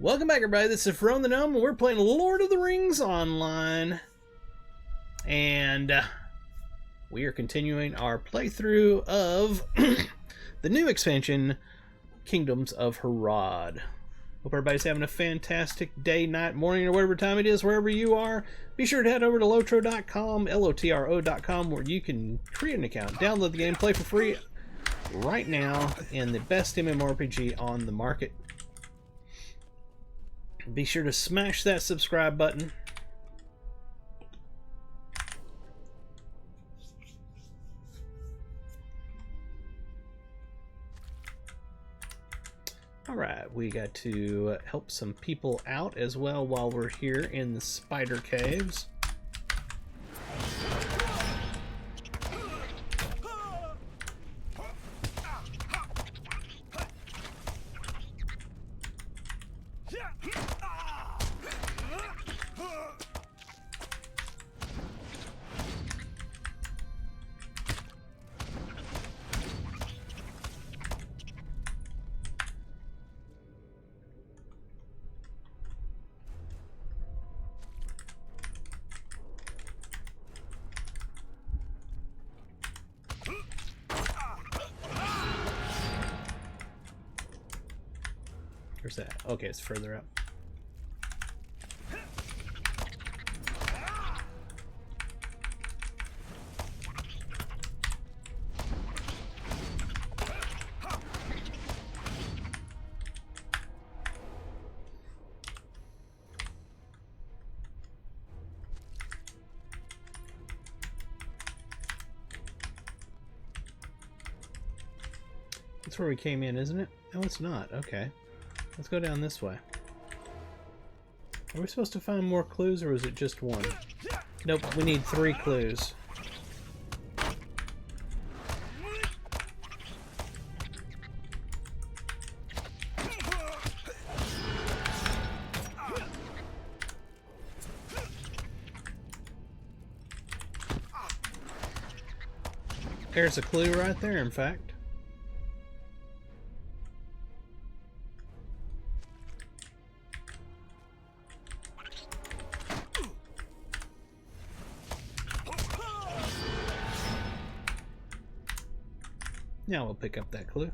Welcome back, everybody. This is From the Gnome, and we're playing Lord of the Rings Online. And we are continuing our playthrough of the new expansion, Kingdoms of Harad. Hope everybody's having a fantastic day, night, morning, or whatever time it is, wherever you are. Be sure to head over to lotro.com, L-O-T-R-O.com, where you can create an account, download the game, play for free right now in the best MMORPG on the market. Be sure to smash that subscribe button. Alright, we got to help some people out as well while we're here in the spider caves. Where's that? Okay, it's further up. That's where we came in, isn't it? No, it's not. Okay. Let's go down this way. Are we supposed to find more clues, or is it just one? Nope, we need 3 clues. There's a clue right there, in fact. Now we'll pick up that clue.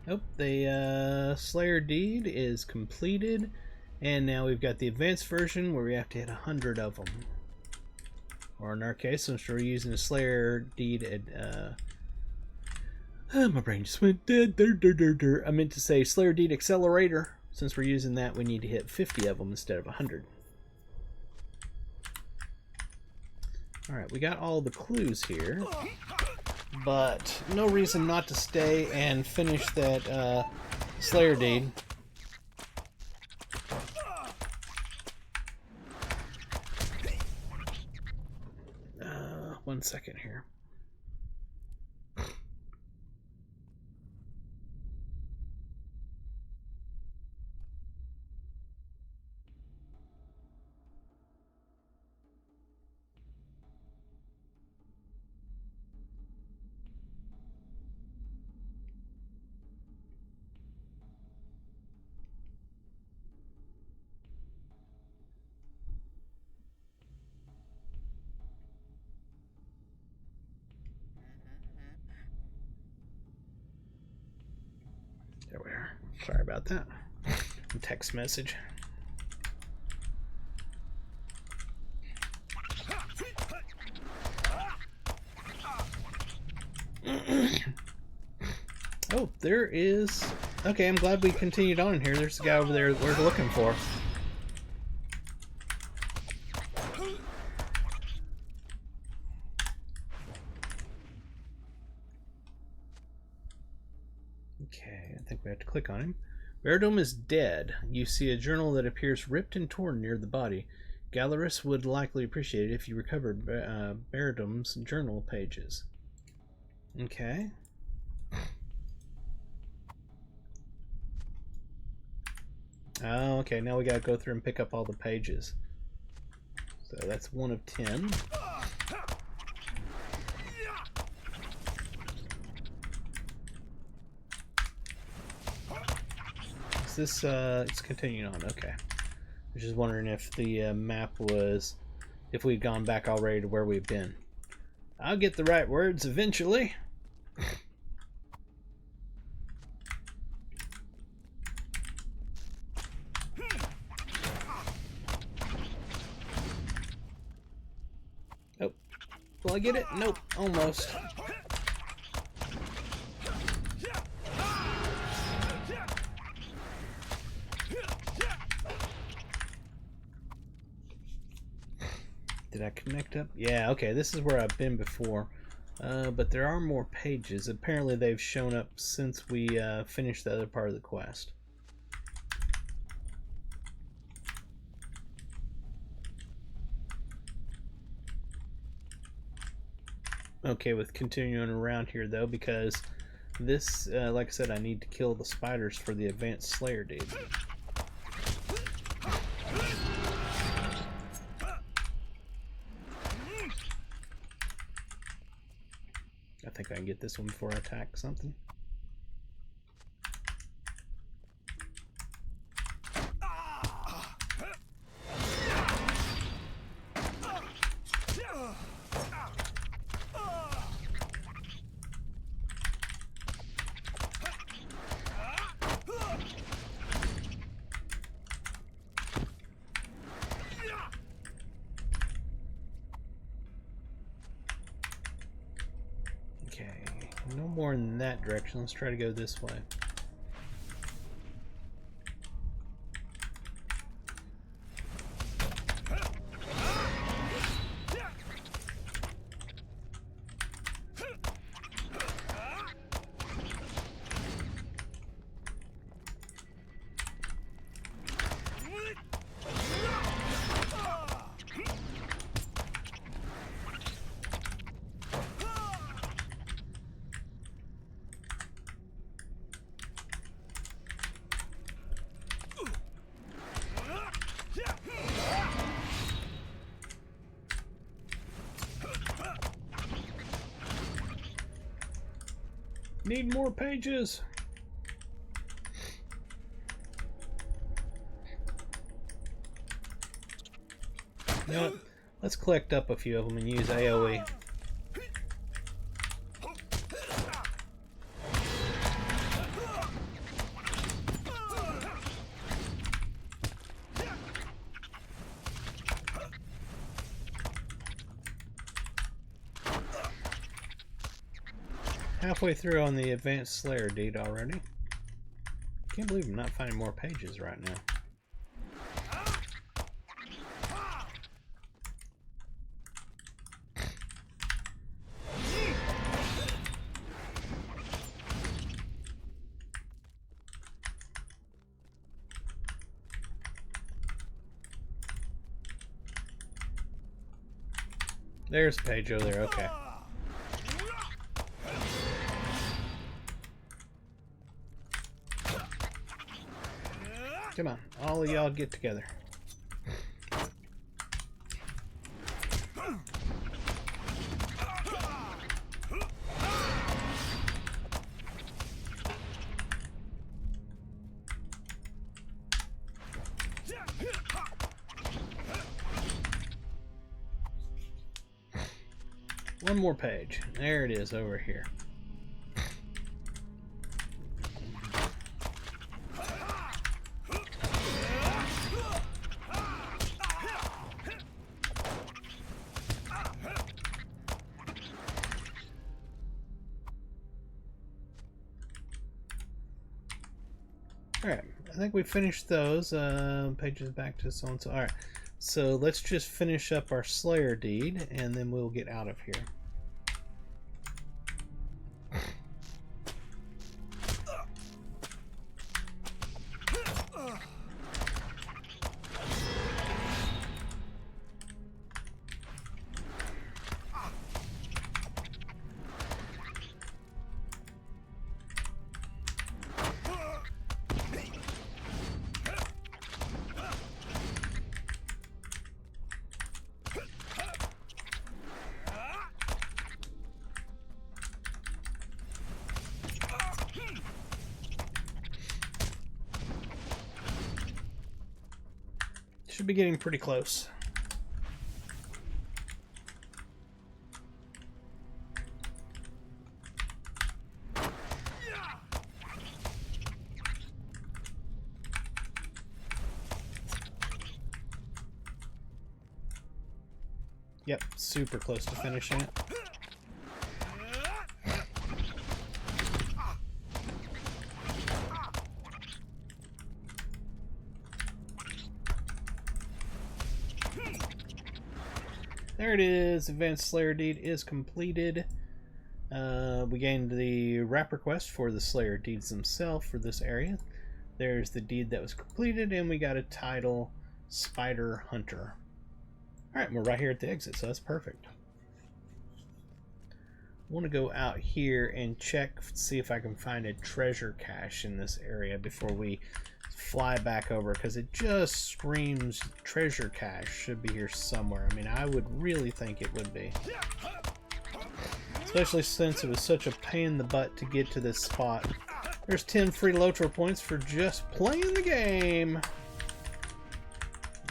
Oh, the Slayer deed is completed, and now we've got the advanced version where we have to hit 100 of them. Or in our case, since we're using the Slayer deed at, my brain just went dead. I meant to say Slayer deed accelerator. Since we're using that, we need to hit 50 of them instead of 100. Alright, we got all the clues here, but no reason not to stay and finish that Slayer deed. One second here. There we are. Sorry about that. Text message. Oh, there is... Okay, I'm glad we continued on here. There's the guy over there that we're looking for. Okay, I think we have to click on him. Baradum is dead. You see a journal that appears ripped and torn near the body. Gallerus would likely appreciate it if you recovered Baradum's journal pages. Okay. Oh, okay, now we gotta go through and pick up all the pages. So that's 1 of 10. Is this, it's continuing on, okay. I was just wondering if the map was, if we'd gone back already to where we've been. I'll get the right words eventually. Oh, will I get it? Nope, almost. Did I connect up? Yeah, okay, this is where I've been before. But there are more pages. Apparently they've shown up since we finished the other part of the quest. Okay, with continuing around here though, because this, like I said, I need to kill the spiders for the advanced Slayer deed. I think I can get this one before I attack something. Okay, no more in that direction. Let's try to go this way. Need more pages. You know what? Let's collect up a few of them and use AoE. Halfway through on the advanced Slayer deed already. Can't believe I'm not finding more pages right now. There's a page over there, okay. Come on, all of y'all get together. One more page. There it is over here. Alright, I think we finished those. Pages back to so and so. Alright, so let's just finish up our Slayer deed and then we'll get out of here. Should be getting pretty close. Yep, super close to finishing it. There it is. Advanced Slayer Deed is completed. We gained the wrapper quest for the Slayer Deeds themselves for this area. There's the deed that was completed, and we got a title, Spider Hunter. Alright, we're right here at the exit, so that's perfect. I want to go out here and check, see if I can find a treasure cache in this area before we fly back over, because it just screams treasure cache should be here somewhere. I mean, I would really think it would be. Especially since it was such a pain in the butt to get to this spot. There's 10 free Lotro points for just playing the game.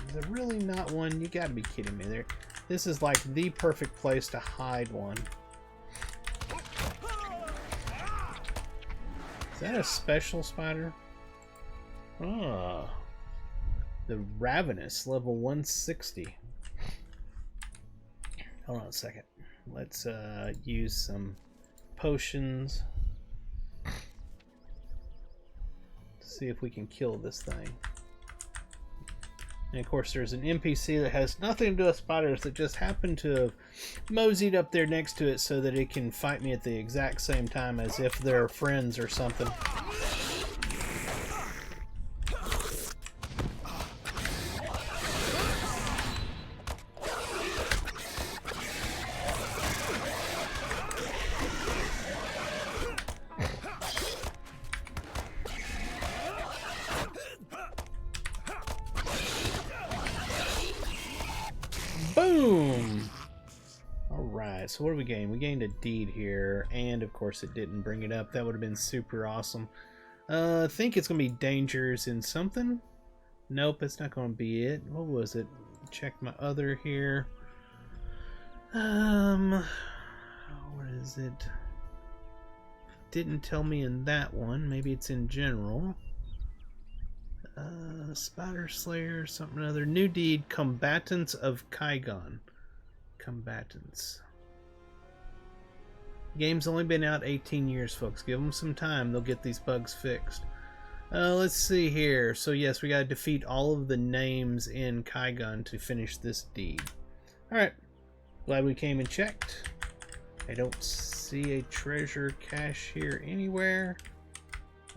Is there really not one? You gotta be kidding me. There. This is like the perfect place to hide one. Is that a special spider? Ah. The Ravenous, level 160. Hold on a second. Let's use some potions. See if we can kill this thing. And of course there's an NPC that has nothing to do with spiders that just happened to have moseyed up there next to it so that it can fight me at the exact same time as if they're friends or something. Boom! Alright, so what do we gain? We gained a deed here, and of course it didn't bring it up. That would have been super awesome. I think it's going to be dangers in something. Nope, it's not going to be it. What was it? Check my other here. What is it? Didn't tell me in that one. Maybe it's in general. Spider Slayer, something other. New deed, Combatants of Kaigon. Combatants. Game's only been out 18 years, folks. Give them some time. They'll get these bugs fixed. Let's see here. So yes, we gotta defeat all of the names in Kaigon to finish this deed. Alright. Glad we came and checked. I don't see a treasure cache here anywhere.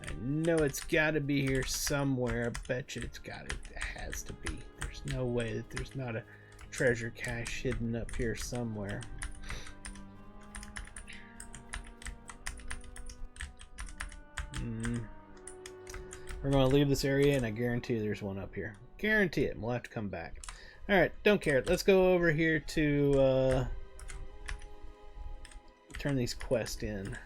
I know it's got to be here somewhere. I bet you it has to be. There's no way that there's not a treasure cache hidden up here somewhere. We're going to leave this area, and I guarantee there's one up here. Guarantee it. And we'll have to come back. Alright, don't care. Let's go over here to turn these quests in.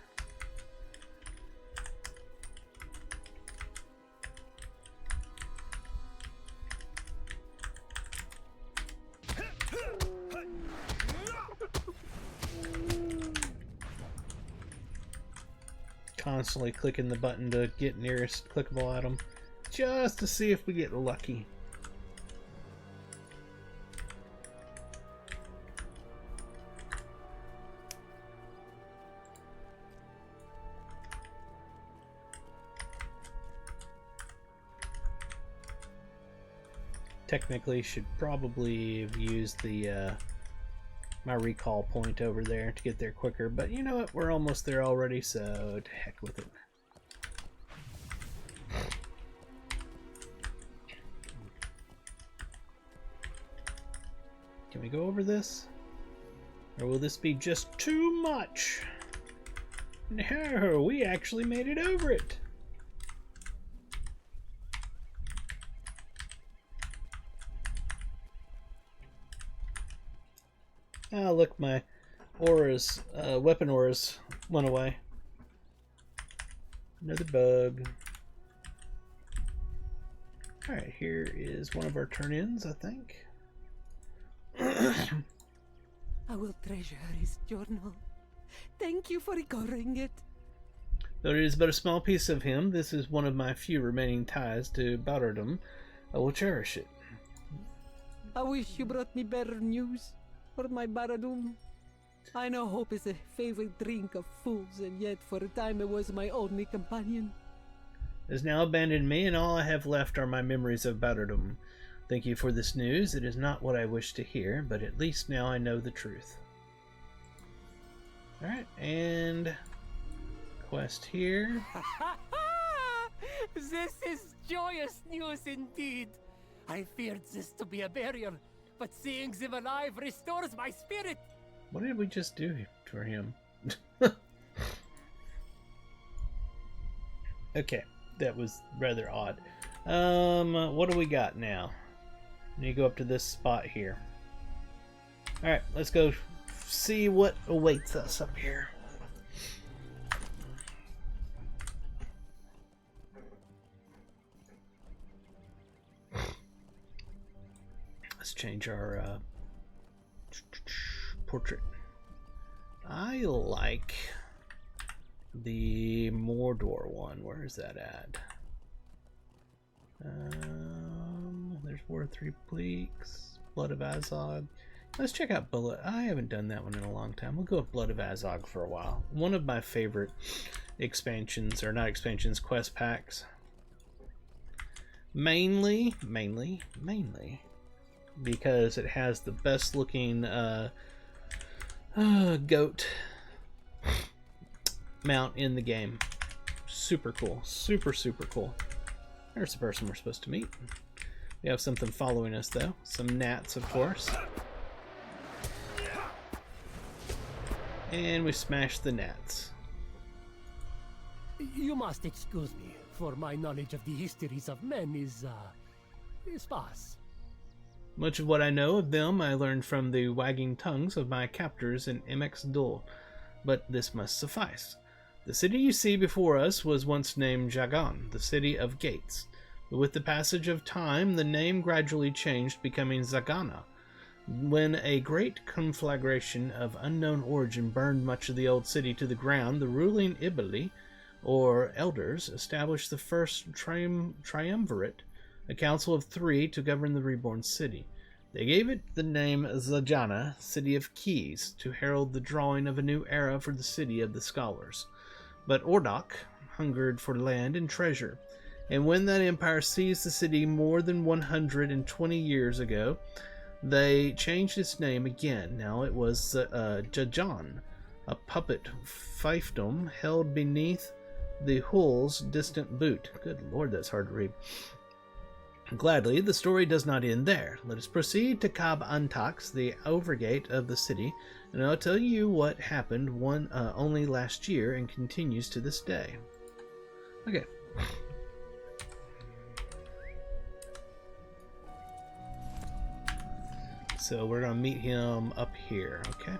Constantly clicking the button to get nearest clickable item just to see if we get lucky. Technically should probably have used the my recall point over there to get there quicker, but you know what, we're almost there already, so to heck with it. Can we go over this? Or will this be just too much? No, we actually made it over it. Oh, look, my auras, weapon auras went away. Another bug. Alright, here is one of our turn-ins, I think. I will treasure his journal. Thank you for recording it. Though it is but a small piece of him, this is one of my few remaining ties to Bardardom. I will cherish it. I wish you brought me better news for my Baradum. I know hope is a favorite drink of fools, and yet for a time it was my only companion. It has now abandoned me, and all I have left are my memories of Bardardom. Thank you for this news. It is not what I wished to hear, but at least now I know the truth. Alright, and quest here. This is joyous news indeed. I feared this to be a barrier, but seeing them alive restores my spirit. What did we just do for him? Okay, that was rather odd. What do we got now? I need to go up to this spot here. Alright, let's go see what awaits us up here. Let's change our portrait. I like the Mordor one. Where is that at? There's War of Three Bleaks, Blood of Azog. Let's check out Bullet. I haven't done that one in a long time. We'll go with Blood of Azog for a while. One of my favorite expansions, or not expansions, quest packs. Mainly because it has the best looking goat mount in the game. Super cool. Super cool. There's the person we're supposed to meet. We have something following us though. Some gnats, of course. And we smashed the gnats. You must excuse me, for my knowledge of the histories of men is sparse. Much of what I know of them I learned from the wagging tongues of my captors in MX Dul, but this must suffice. The city you see before us was once named Jagan, the city of gates, but with the passage of time the name gradually changed, becoming Zagana. When a great conflagration of unknown origin burned much of the old city to the ground, the ruling Ibali, or elders, established the first triumvirate, a council of 3 to govern the reborn city. They gave it the name Zajana, City of Keys, to herald the drawing of a new era for the city of the scholars. But Ordok hungered for land and treasure, and when that empire seized the city more than 120 years ago, they changed its name again. Now it was Jajan, a puppet fiefdom held beneath the Hull's distant boot. Good lord, that's hard to read. Gladly, the story does not end there. Let us proceed to Cab Antax, the overgate of the city, and I'll tell you what happened only last year and continues to this day. Okay. So we're going to meet him up here, okay?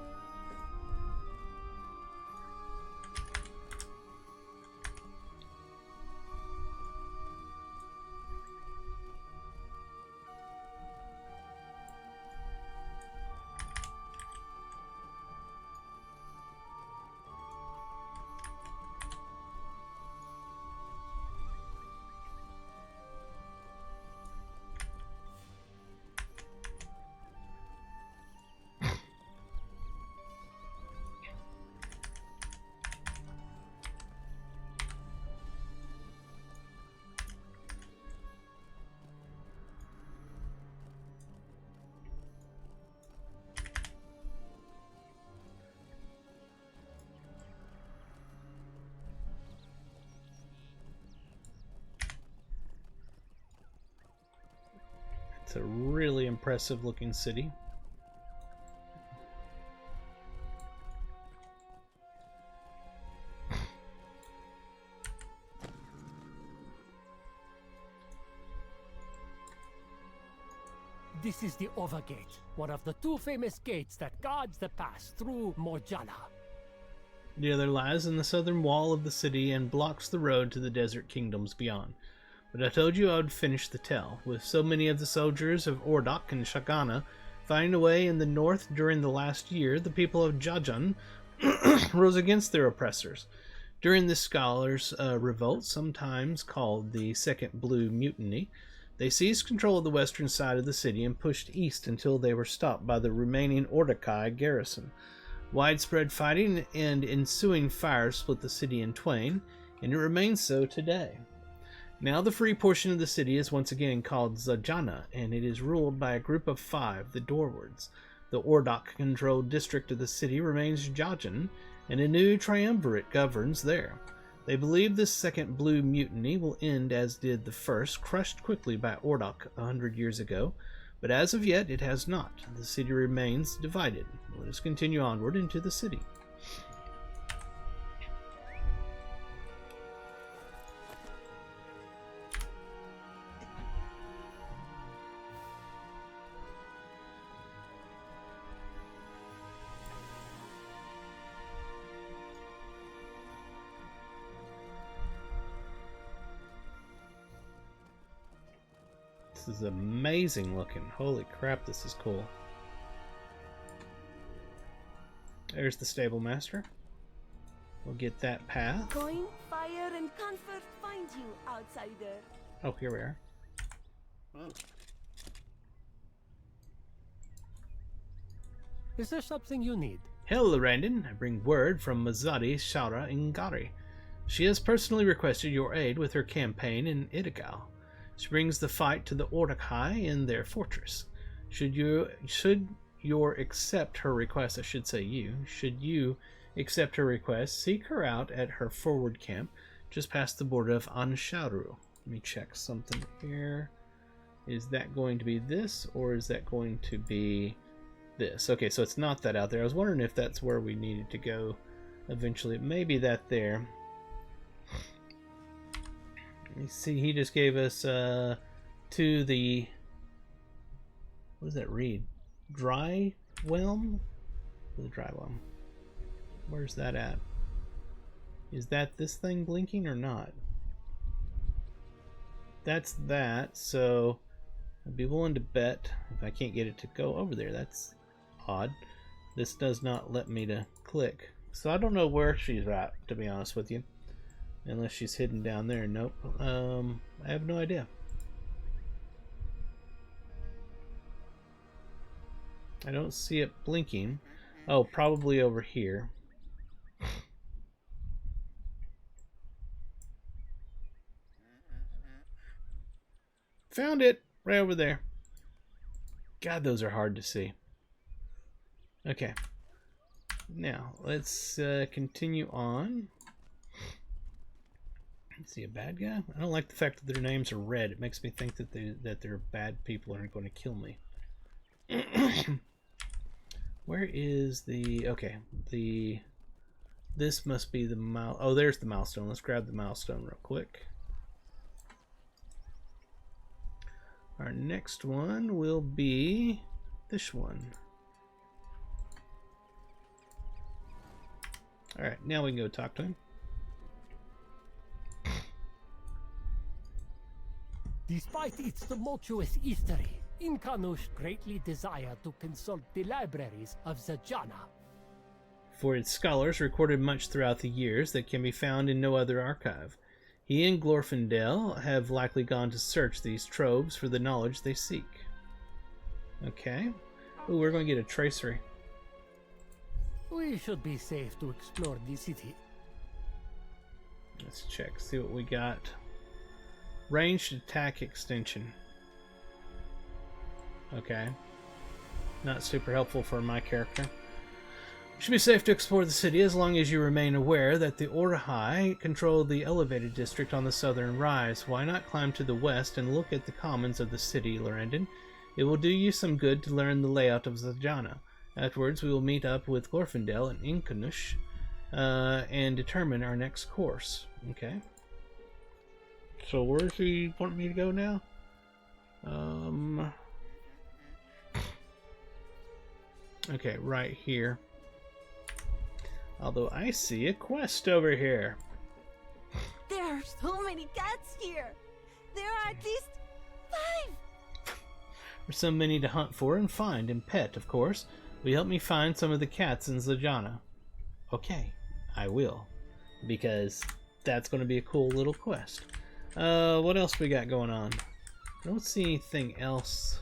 It's a really impressive looking city. This is the Overgate, one of the 2 famous gates that guards the pass through Mojala. The other lies in the southern wall of the city and blocks the road to the desert kingdoms beyond. But I told you I would finish the tale. With so many of the soldiers of Ordok and Shagana fighting away in the north during the last year, the people of Jajan rose against their oppressors. During the scholars' revolt, sometimes called the Second Blue Mutiny, they seized control of the western side of the city and pushed east until they were stopped by the remaining Ordokai garrison. Widespread fighting and ensuing fires split the city in twain, and it remains so today. Now the free portion of the city is once again called Zajana, and it is ruled by a group of 5, the Dorwards. The Ordok-controlled district of the city remains Jajan, and a new triumvirate governs there. They believe this second Blue Mutiny will end as did the first, crushed quickly by Ordok 100 years ago, but as of yet it has not. The city remains divided. Let us continue onward into the city. This is amazing looking. Holy crap, this is cool. There's the stable master. We'll get that path. Coin, fire, and comfort find you, outsider. Oh, here we are. Is there something you need? Hello, Randon. I bring word from Mazadi Shara Ingari. She has personally requested your aid with her campaign in Idigal. She brings the fight to the Ordokai in their fortress. Should you accept her request, should you accept her request, seek her out at her forward camp just past the border of Ansharu. Let me check something here. Is that going to be this, or is that going to be this? Okay, so it's not that out there. I was wondering if that's where we needed to go eventually. It may be that there. Let me see, he just gave us to the, what does that read? Dry Whelm? The Dry Whelm. Where's that at? Is that this thing blinking or not? That's that, so I'd be willing to bet if I can't get it to go over there. That's odd. This does not let me to click. So I don't know where she's at, to be honest with you. Unless she's hidden down there. Nope. I have no idea. I don't see it blinking. Oh, probably over here. Found it! Right over there. God, those are hard to see. Okay. Now, let's continue on. Is he a bad guy? I don't like the fact that their names are red. It makes me think that they're bad people and are going to kill me. Where is the... Okay, this must be the mile... Oh, there's the milestone. Let's grab the milestone real quick. Our next one will be this one. Alright, now we can go talk to him. Despite its tumultuous history, Inkanush greatly desired to consult the libraries of Zajana. For its scholars recorded much throughout the years that can be found in no other archive. He and Glorfindel have likely gone to search these troves for the knowledge they seek. Okay. Ooh, we're going to get a tracery. We should be safe to explore the city. Let's check, see what we got. Ranged attack extension. Okay. Not super helpful for my character. You should be safe to explore the city as long as you remain aware that the Orhai control the elevated district on the southern rise. Why not climb to the west and look at the commons of the city, Lorendon? It will do you some good to learn the layout of Zajana. Afterwards, we will meet up with Glorfindel and Inkanush and determine our next course. Okay. So where does he want me to go now? Okay, right here. Although I see a quest over here. There are so many cats here. there are at least 5. There's so many to hunt for and find and pet, of course. Will you help me find some of the cats in Zajana? Okay, I will. Because that's going to be a cool little quest. What else we got going on? I don't see anything else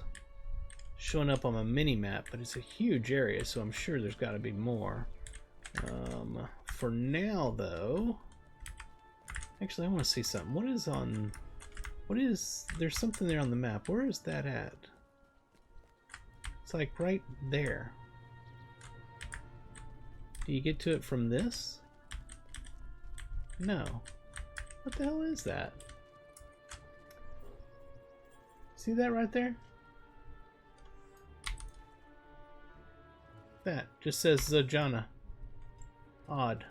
showing up on my mini-map, but it's a huge area, so I'm sure there's got to be more. For now, though... Actually, I want to see something. What is on... There's something there on the map. Where is that at? It's like right there. Do you get to it from this? No. What the hell is that? See that right there? That just says Zajana. Odd.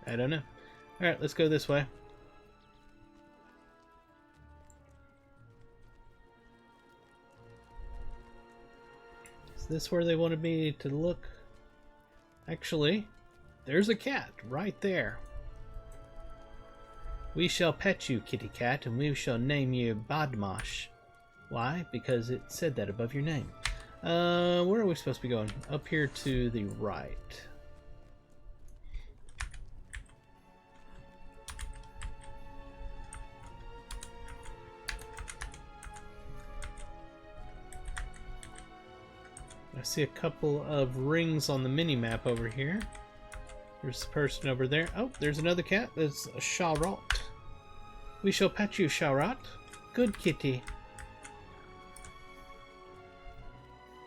I don't know. Alright, let's go this way. Is this where they wanted me to look? Actually, there's a cat right there. We shall pet you, kitty cat, and we shall name you Badmash. Why? Because it said that above your name. Where are we supposed to be going? Up here to the right. I see a couple of rings on the mini-map over here. There's a person over there. Oh, there's another cat. There's a Charot. We shall pet you, Charot. Good kitty.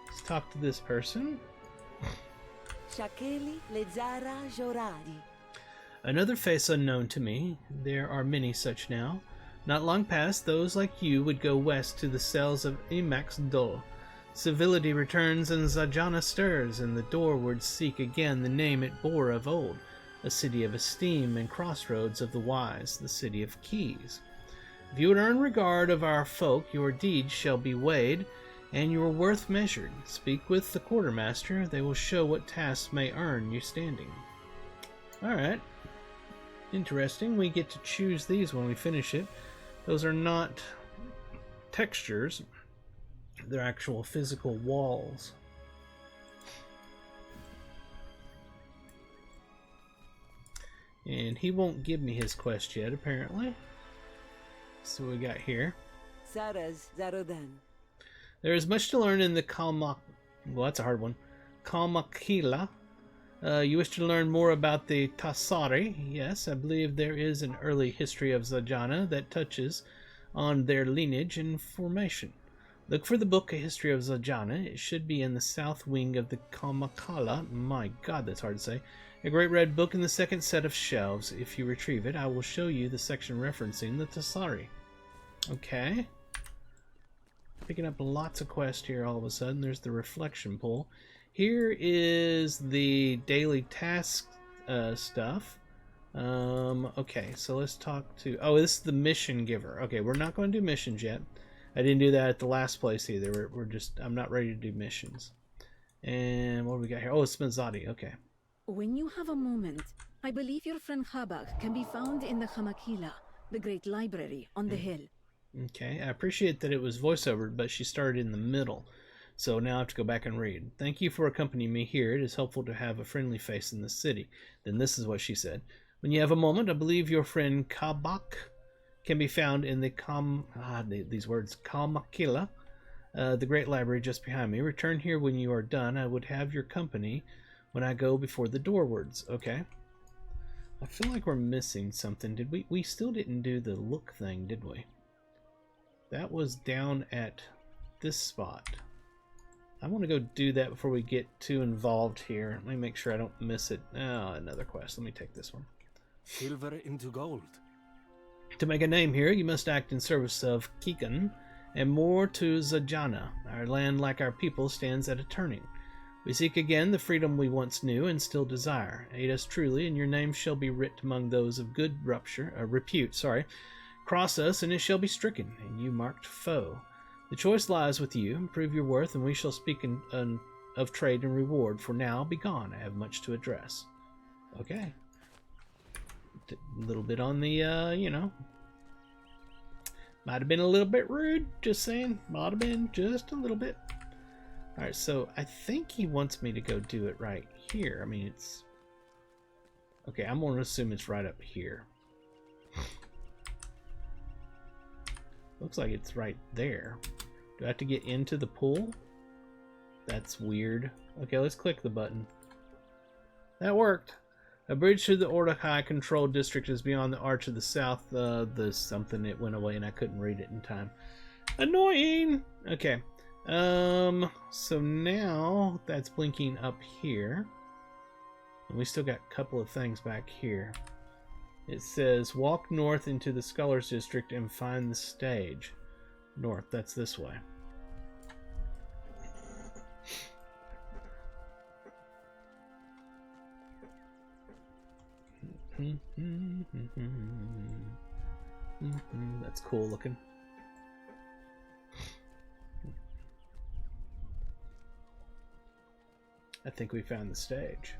Let's talk to this person. Shakeli Lezara Joradi. Another face unknown to me. There are many such now. Not long past, those like you would go west to the cells of Emax Dol. Civility returns and Zajana stirs, and the doorwards seek again the name it bore of old, a city of esteem and crossroads of the wise, the city of keys. If you would earn regard of our folk, your deeds shall be weighed, and your worth measured. Speak with the quartermaster, they will show what tasks may earn you standing. Alright. Interesting, we get to choose these when we finish it. Those are not textures. They're actual physical walls. And he won't give me his quest yet, apparently. So we got here. Saras Zarodan. There is much to learn in the Kalmak... Well, that's a hard one. Kalmakila. You wish to learn more about the Tassari? Yes, I believe there is an early history of Zajana that touches on their lineage and formation. Look for the book A History of Zajana. It should be in the south wing of the Kalmakala. My god, that's hard to say. A great red book in the second set of shelves. If you retrieve it, I will show you the section referencing the Tassari. Okay. Picking up lots of quests here all of a sudden. There's the reflection pool. Here is the daily task stuff. Okay, so let's talk to... Oh, this is the mission giver. Okay, we're not going to do missions yet. I didn't do that at the last place either. We're just... I'm not ready to do missions. And what do we got here? Oh, it's Smazati. Okay. When you have a moment, I believe your friend Habak can be found in the Hamakila, the great library on the hill. Okay, I appreciate that it was voiceover, but she started in the middle. So now I have to go back and read. Thank you for accompanying me here. It is helpful to have a friendly face in the city. Then this is what she said. When you have a moment, I believe your friend Kabak can be found in the Kalmakila, the great library just behind me. Return here when you are done. I would have your company when I go before the doorwards. Okay. I feel like we're missing something. Did we? We still didn't do the look thing, did we? That was down at this spot. I want to go do that before we get too involved here. Let me make sure I don't miss it. Oh, another quest. Let me take this one. Silver into gold. To make a name here, you must act in service of Kikan, and more to Zajana. Our land, like our people, stands at a turning. We seek again the freedom we once knew and still desire. Aid us truly, and your name shall be writ among those of good repute. Cross us, and it shall be stricken, and you marked foe. The choice lies with you. Prove your worth, and we shall speak of trade and reward. For now, be gone. I have much to address. Okay. Just a little bit on the, you know. Might have been a little bit rude, just saying. Might have been just a little bit. Alright, so I think he wants me to go do it right here. I mean, it's... Okay, I'm going to assume it's right up here. Looks like it's right there. Do I have to get into the pool? That's weird. Okay, let's click the button. That worked. A bridge to the Ordokai Control District is beyond the Arch of the South. The something, it went away and I couldn't read it in time. Annoying! Okay. So now that's blinking up here. And we still got a couple of things back here. It says, walk north into the Scholars District and find the stage. North, that's this way. That's cool looking. I think we found the stage.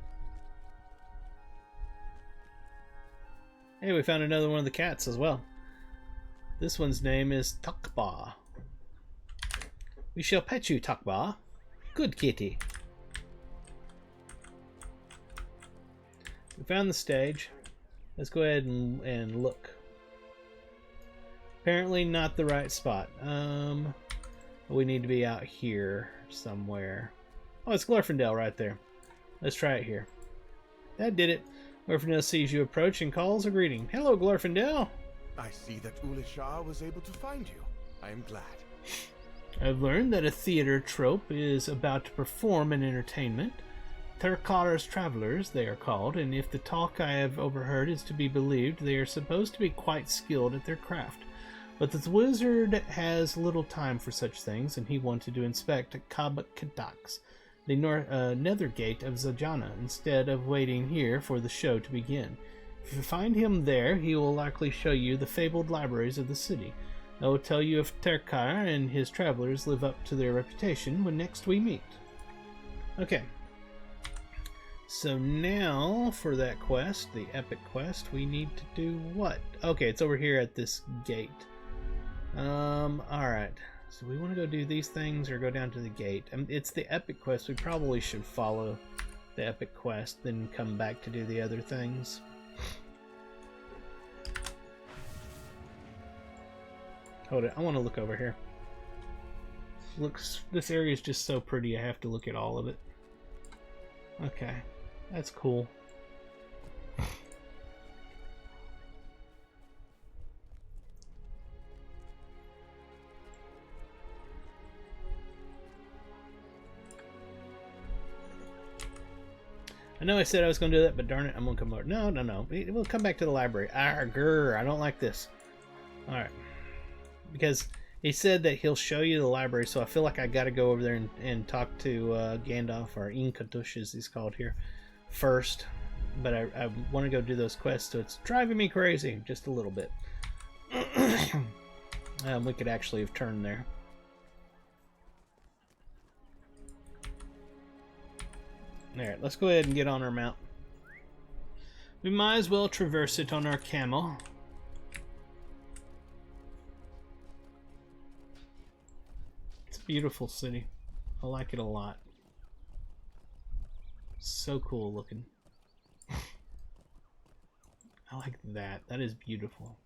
Hey, we found another one of the cats as well. This one's name is Takba. We shall pet you, Takba. Good kitty. We found the stage. Let's go ahead and look. Apparently not the right spot. We need to be out here somewhere. Oh, it's Glorfindel right there. Let's try it here. That did it. Glorfindel sees you approach and calls a greeting. Hello, Glorfindel. I see that Ulishar was able to find you. I am glad. I've learned that a theater troupe is about to perform an entertainment. Terracotta's Travelers, they are called, and if the talk I have overheard is to be believed, they are supposed to be quite skilled at their craft. But the wizard has little time for such things, and he wanted to inspect Kabakadax, the nether gate of Zajana, instead of waiting here for the show to begin. If you find him there, he will likely show you the fabled libraries of the city. I will tell you if Terkar and his travelers live up to their reputation when next we meet. Okay. So now, for that quest, the epic quest, we need to do what? Okay, it's over here at this gate. Alright. So we want to go do these things or go down to the gate. It's the epic quest. We probably should follow the epic quest, then come back to do the other things. Hold it. I want to look over here. This area is just so pretty. I have to look at all of it. Okay. That's cool. I know I said I was going to do that, but darn it, I'm going to come over. No. We'll come back to the library. Arrgh, I don't like this. Alright. Because he said that he'll show you the library, so I feel like I got to go over there and talk to Gandalf, or Inkatush as he's called here, first. But I want to go do those quests, so it's driving me crazy just a little bit. We could actually have turned there. Alright, let's go ahead and get on our mount. We might as well traverse it on our camel. It's a beautiful city. I like it a lot. So cool looking. I like that. That is beautiful.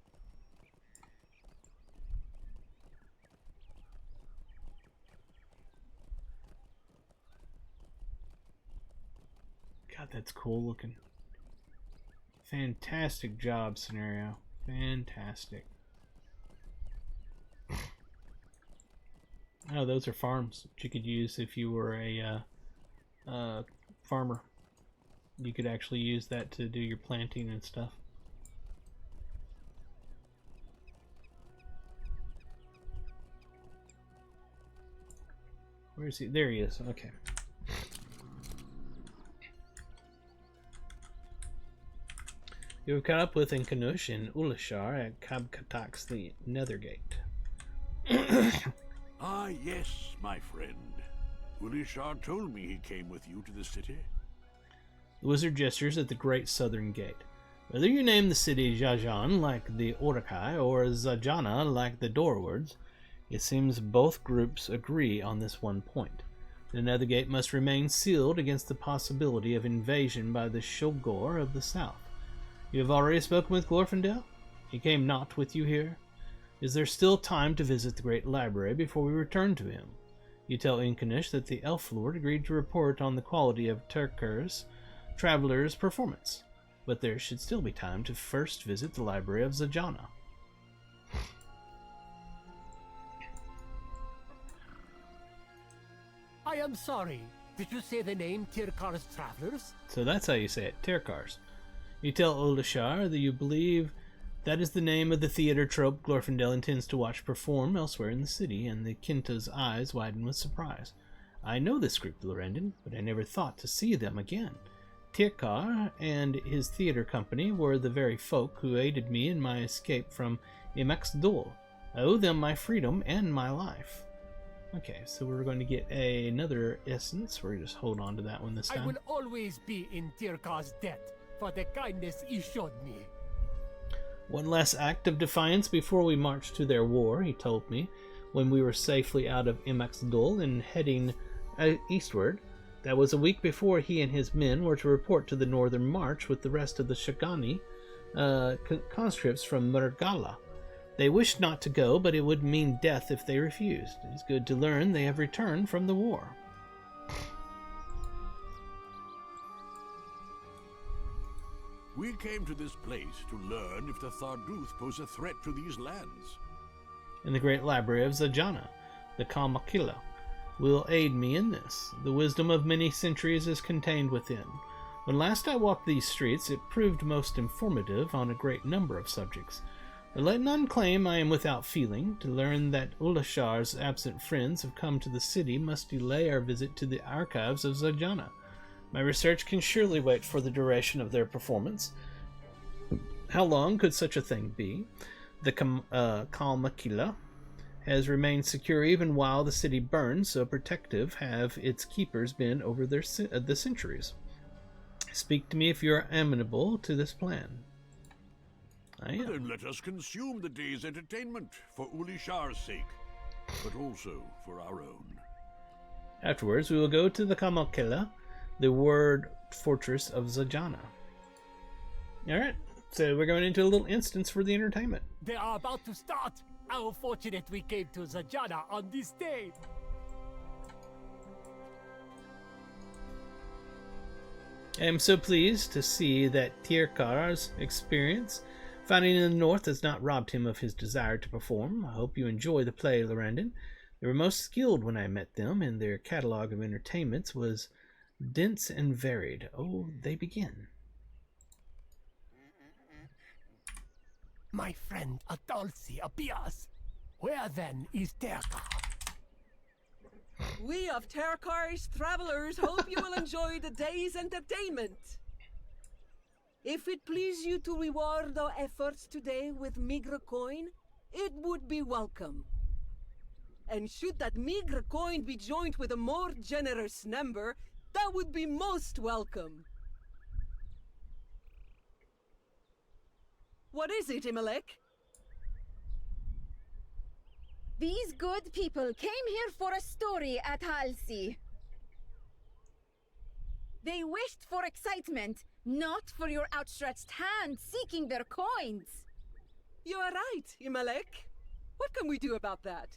God, that's cool looking. Fantastic job, Scenario. Fantastic. Oh, those are farms that you could use if you were a farmer. You could actually use that to do your planting and stuff. Where is he? There he is. Okay. You have caught up with Inkanush and Ulashar at Kabkatax, the Nethergate. Ah, yes, my friend. Ulishar told me he came with you to the city. The wizard gestures at the Great Southern Gate. Whether you name the city Jajan like the Orakai or Zajana like the Dorwards, it seems both groups agree on this one point. The Nethergate must remain sealed against the possibility of invasion by the Shogor of the south. You have already spoken with Glorfindel? He came not with you here? Is there still time to visit the great library before we return to him? You tell Inkanish that the Elf Lord agreed to report on the quality of Terker's traveler's performance, but there should still be time to first visit the library of Zajana. I am sorry. Did you say the name Tirkar's Travelers? So that's how you say it, Terkars. You tell Olashar that you believe that is the name of the theater troupe Glorfindel intends to watch perform elsewhere in the city, and the Kinta's eyes widen with surprise. I know this group, Lorendin, but I never thought to see them again. Tirkar and his theater company were the very folk who aided me in my escape from Imexdol. I owe them my freedom and my life. Okay, so we're going to get another essence. We're going to just hold on to that one this time. I will always be in Tirkar's debt for the kindness he showed me. One last act of defiance before we march to their war, he told me, when we were safely out of Imexdol and heading eastward. That was a week before he and his men were to report to the northern march with the rest of the Shagani conscripts from Murgala. They wished not to go, but it would mean death if they refused. It is good to learn they have returned from the war. We came to this place to learn if the Tharduth pose a threat to these lands. In the great library of Zajana, the Kalmakila will aid me in this. The wisdom of many centuries is contained within. When last I walked these streets, it proved most informative on a great number of subjects. But let none claim I am without feeling. To learn that Ulashar's absent friends have come to the city must delay our visit to the archives of Zajana. My research can surely wait for the duration of their performance. How long could such a thing be? The Kalmakila has remained secure even while the city burns, so protective have its keepers been over the centuries. Speak to me if you are amenable to this plan. I am. Then let us consume the day's entertainment for Ulishar's sake, but also for our own. Afterwards, we will go to the Kalmakila, the word fortress of Zajana. Alright, so we're going into a little instance for the entertainment. They are about to start. How fortunate we came to Zajana on this day. I am so pleased to see that Tirkar's experience finding in the north has not robbed him of his desire to perform. I hope you enjoy the play, Lorandin. They were most skilled when I met them, and their catalogue of entertainments was dense and varied. Oh, they begin. My friend Adolsi appears. Where then is Terkar? We of Terkar's Travelers hope you will enjoy the day's entertainment. If it please you to reward our efforts today with meager coin, it would be welcome. And should that meager coin be joined with a more generous number, that would be most welcome. What is it, Imalek? These good people came here for a story at Halsey. They wished for excitement, not for your outstretched hand seeking their coins. You are right, Imalek. What can we do about that?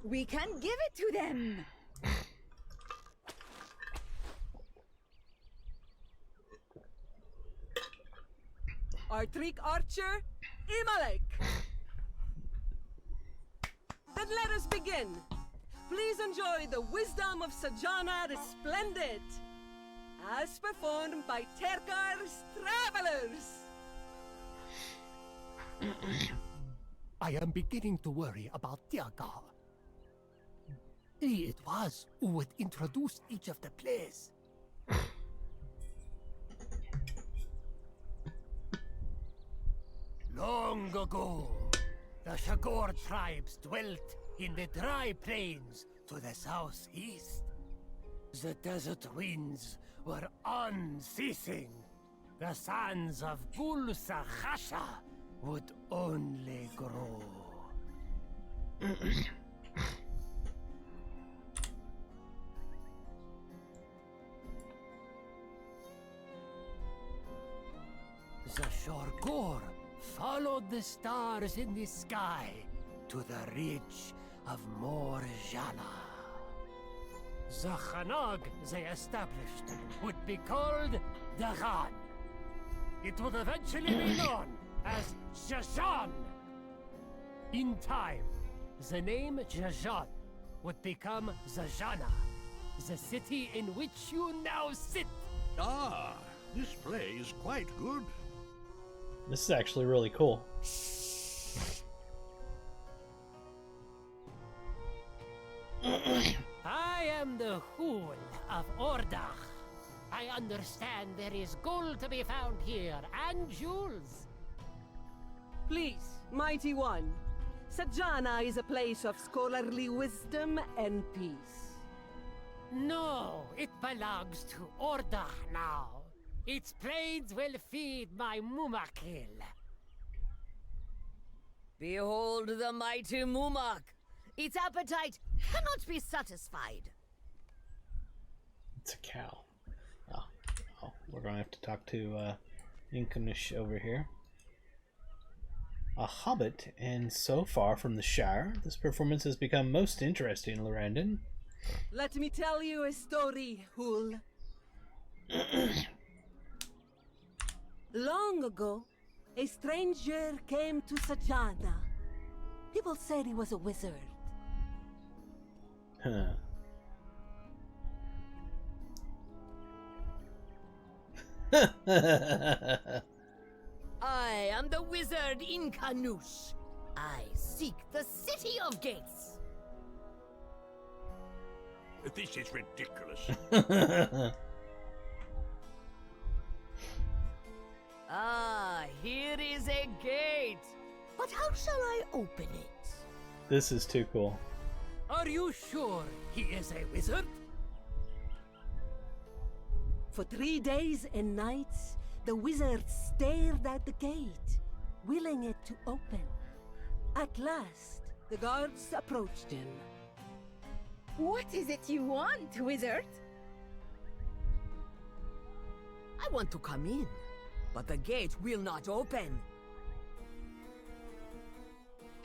We can give it to them. Our trick archer, Imalek. Then let us begin. Please enjoy the wisdom of Sajana Resplendent, as performed by Terkar's Travelers. I am beginning to worry about Terkar. He it was who would introduce each of the plays. Long ago, the Shagor tribes dwelt in the dry plains to the southeast. The desert winds were unceasing. The sands of Gulsachasha would only grow. The Shorgor followed the stars in the sky to the ridge of Morjana. The Khanag they established would be called Dagan. It would eventually be known as Jajan. In time, the name Jajan would become Zajana, the city in which you now sit. Ah, this play is quite good. This is actually really cool. I am the Hool of Ordach. I understand there is gold to be found here, and jewels. Please, mighty one. Sajana is a place of scholarly wisdom and peace. No, it belongs to Ordach now. Its plains will feed my Mumakil. Behold the mighty Mumak. Its appetite cannot be satisfied. It's a cow. Oh, we're gonna have to talk to Inkanish over here. A hobbit, and so far from the Shire, this performance has become most interesting, Lorandon. Let me tell you a story, Hul. Long ago, a stranger came to Sajana. People said he was a wizard. Huh. I am the wizard Inkanush. I seek the City of Gates. This is ridiculous. Ah, here is a gate. But how shall I open it? This is too cool. Are you sure he is a wizard? For 3 days and nights, the wizard stared at the gate, willing it to open. At last, the guards approached him. What is it you want, wizard? I want to come in, but the gate will not open.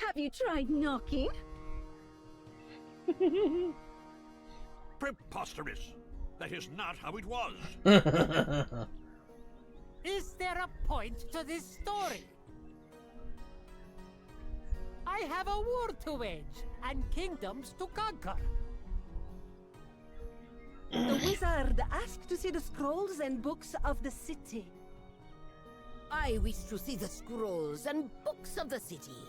Have you tried knocking? Preposterous. That is not how it was. Is there a point to this story? I have a war to wage and kingdoms to conquer. The wizard asked to see the scrolls and books of the city. I wish to see the scrolls and books of the city.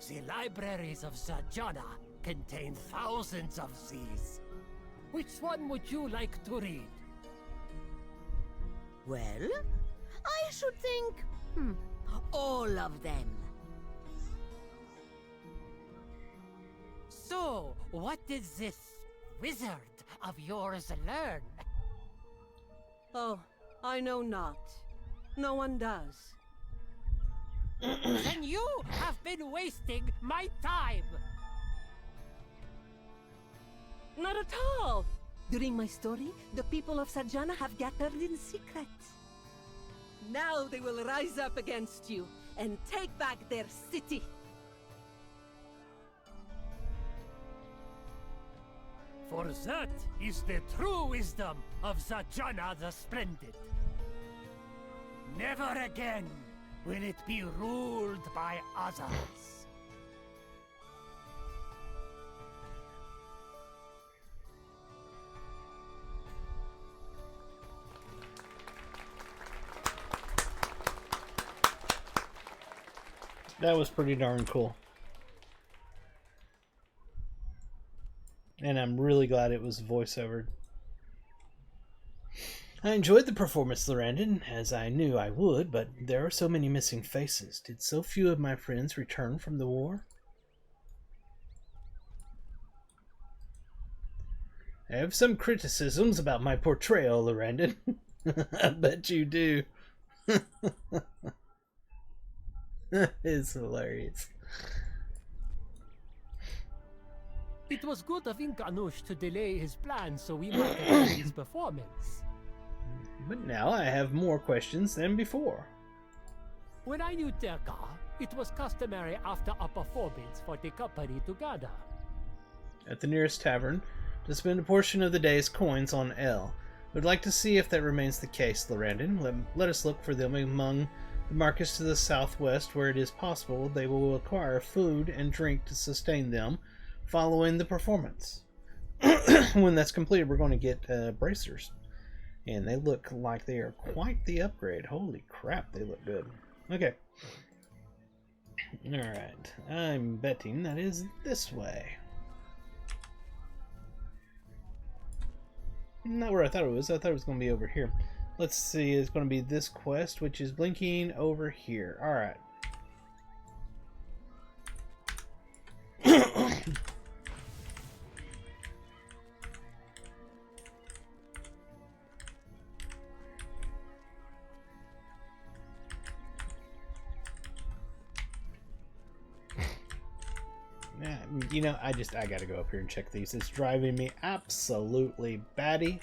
The libraries of Sajana contain thousands of these. Which one would you like to read? Well, I should think, all of them. So, what did this wizard of yours learn? Oh, I know not. No one does. Then you have been wasting my time! Not at all! During my story, the people of Sajana have gathered in secret. Now they will rise up against you and take back their city. For that is the true wisdom of Sajana the Splendid. Never again will it be ruled by others. That was pretty darn cool. And I'm really glad it was voiceovered. I enjoyed the performance, Lorandon, as I knew I would, but there are so many missing faces. Did so few of my friends return from the war? I have some criticisms about my portrayal, Lorandon. I bet you do. It's hilarious. It was good of Inkanush to delay his plans so we might attend his performance. But now I have more questions than before. When I knew Terka, it was customary after a performance for the company to gather. At the nearest tavern, to spend a portion of the day's coins on L. We'd like to see if that remains the case, Lorandon. Let us look for them among the markets to the southwest, where it is possible they will acquire food and drink to sustain them following the performance. When that's completed, we're going to get bracers. And they look like they are quite the upgrade. Holy crap, they look good. Okay. Alright. I'm betting that is this way. Not where I thought it was. I thought it was going to be over here. Let's see. It's going to be this quest, which is blinking over here. Alright. You know, I gotta go up here and check these. It's driving me absolutely batty.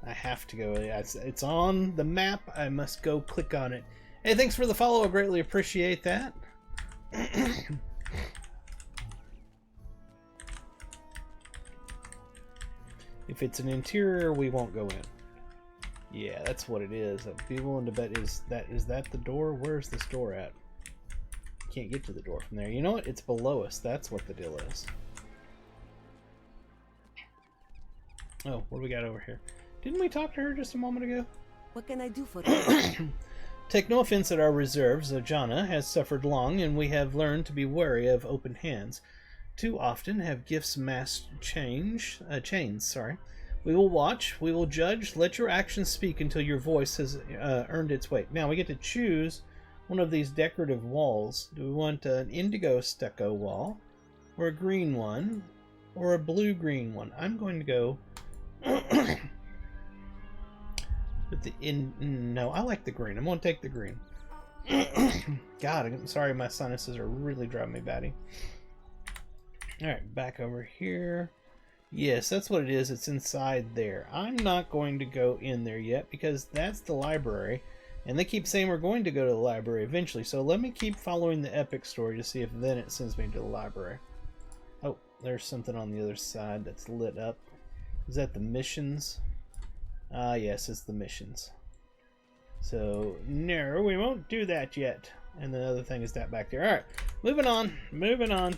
I have to go. It's on the map. I must go click on it. Hey, thanks for the follow. I greatly appreciate that. If it's an interior, we won't go in. Yeah, that's what it is. I'd be willing to bet is that the door? Where's this door at? Can't get to the door from there. You know what? It's below us. That's what the deal is. Oh, what do we got over here? Didn't we talk to her just a moment ago? What can I do for you? Take no offense at our reserves. Zojana has suffered long, and we have learned to be wary of open hands. Too often have gifts masked chains. We will watch. We will judge. Let your actions speak until your voice has earned its weight. Now we get to choose one of these decorative walls. Do we want an indigo stucco wall, or a green one, or a blue-green one? I'm going to go with no, I like the green. I'm going to take the green. God, I'm sorry, my sinuses are really driving me batty. Alright, back over here. Yes, that's what it is. It's inside there. I'm not going to go in there yet because that's the library. And they keep saying we're going to go to the library eventually, so let me keep following the epic story to see if then it sends me to the library. Oh, there's something on the other side that's lit up. Is that the missions? Ah, yes, it's the missions. So, no, we won't do that yet. And the other thing is that back there. Alright, moving on.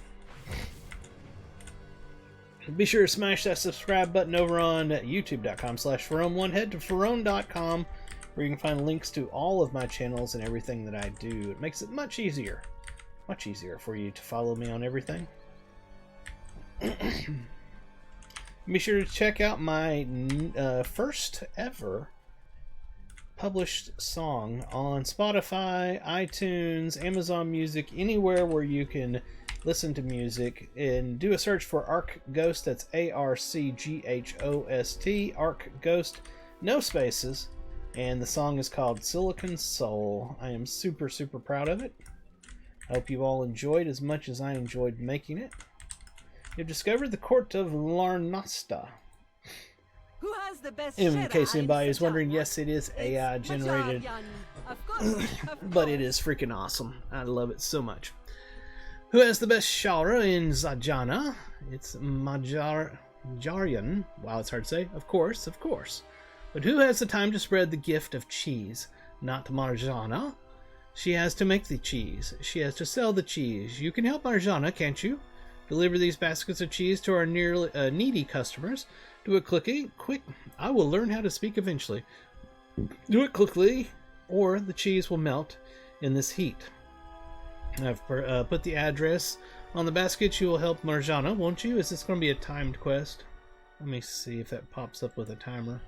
Be sure to smash that subscribe button over on youtube.com/Ferone1. Head to Ferone.com, where you can find links to all of my channels and everything that I do. It makes it much easier for you to follow me on everything. Be sure to check out my first ever published song on Spotify, iTunes, Amazon Music, anywhere where you can listen to music, and do a search for Arc Ghost. That's ARCGHOST, Arc Ghost, no spaces. And the song is called Silicon Soul. I am super, super proud of it. I hope you all enjoyed as much as I enjoyed making it. You've discovered the court of Larnasta. Who has the best In case Shera anybody in is wondering, Sajana? yes, it is AI It's generated, Majaryan. Of course, but it is freaking awesome. I love it so much. Who has the best Shara in Zajana? It's Majaryan. Wow, it's hard to say. Of course. But who has the time to spread the gift of cheese? Not Marjana. She has to make the cheese. She has to sell the cheese. You can help Marjana, can't you? Deliver these baskets of cheese to our needy customers. Do it quick. I will learn how to speak eventually. Do it quickly, or the cheese will melt in this heat. I've put the address on the basket. You will help Marjana, won't you? Is this going to be a timed quest? Let me see if that pops up with a timer.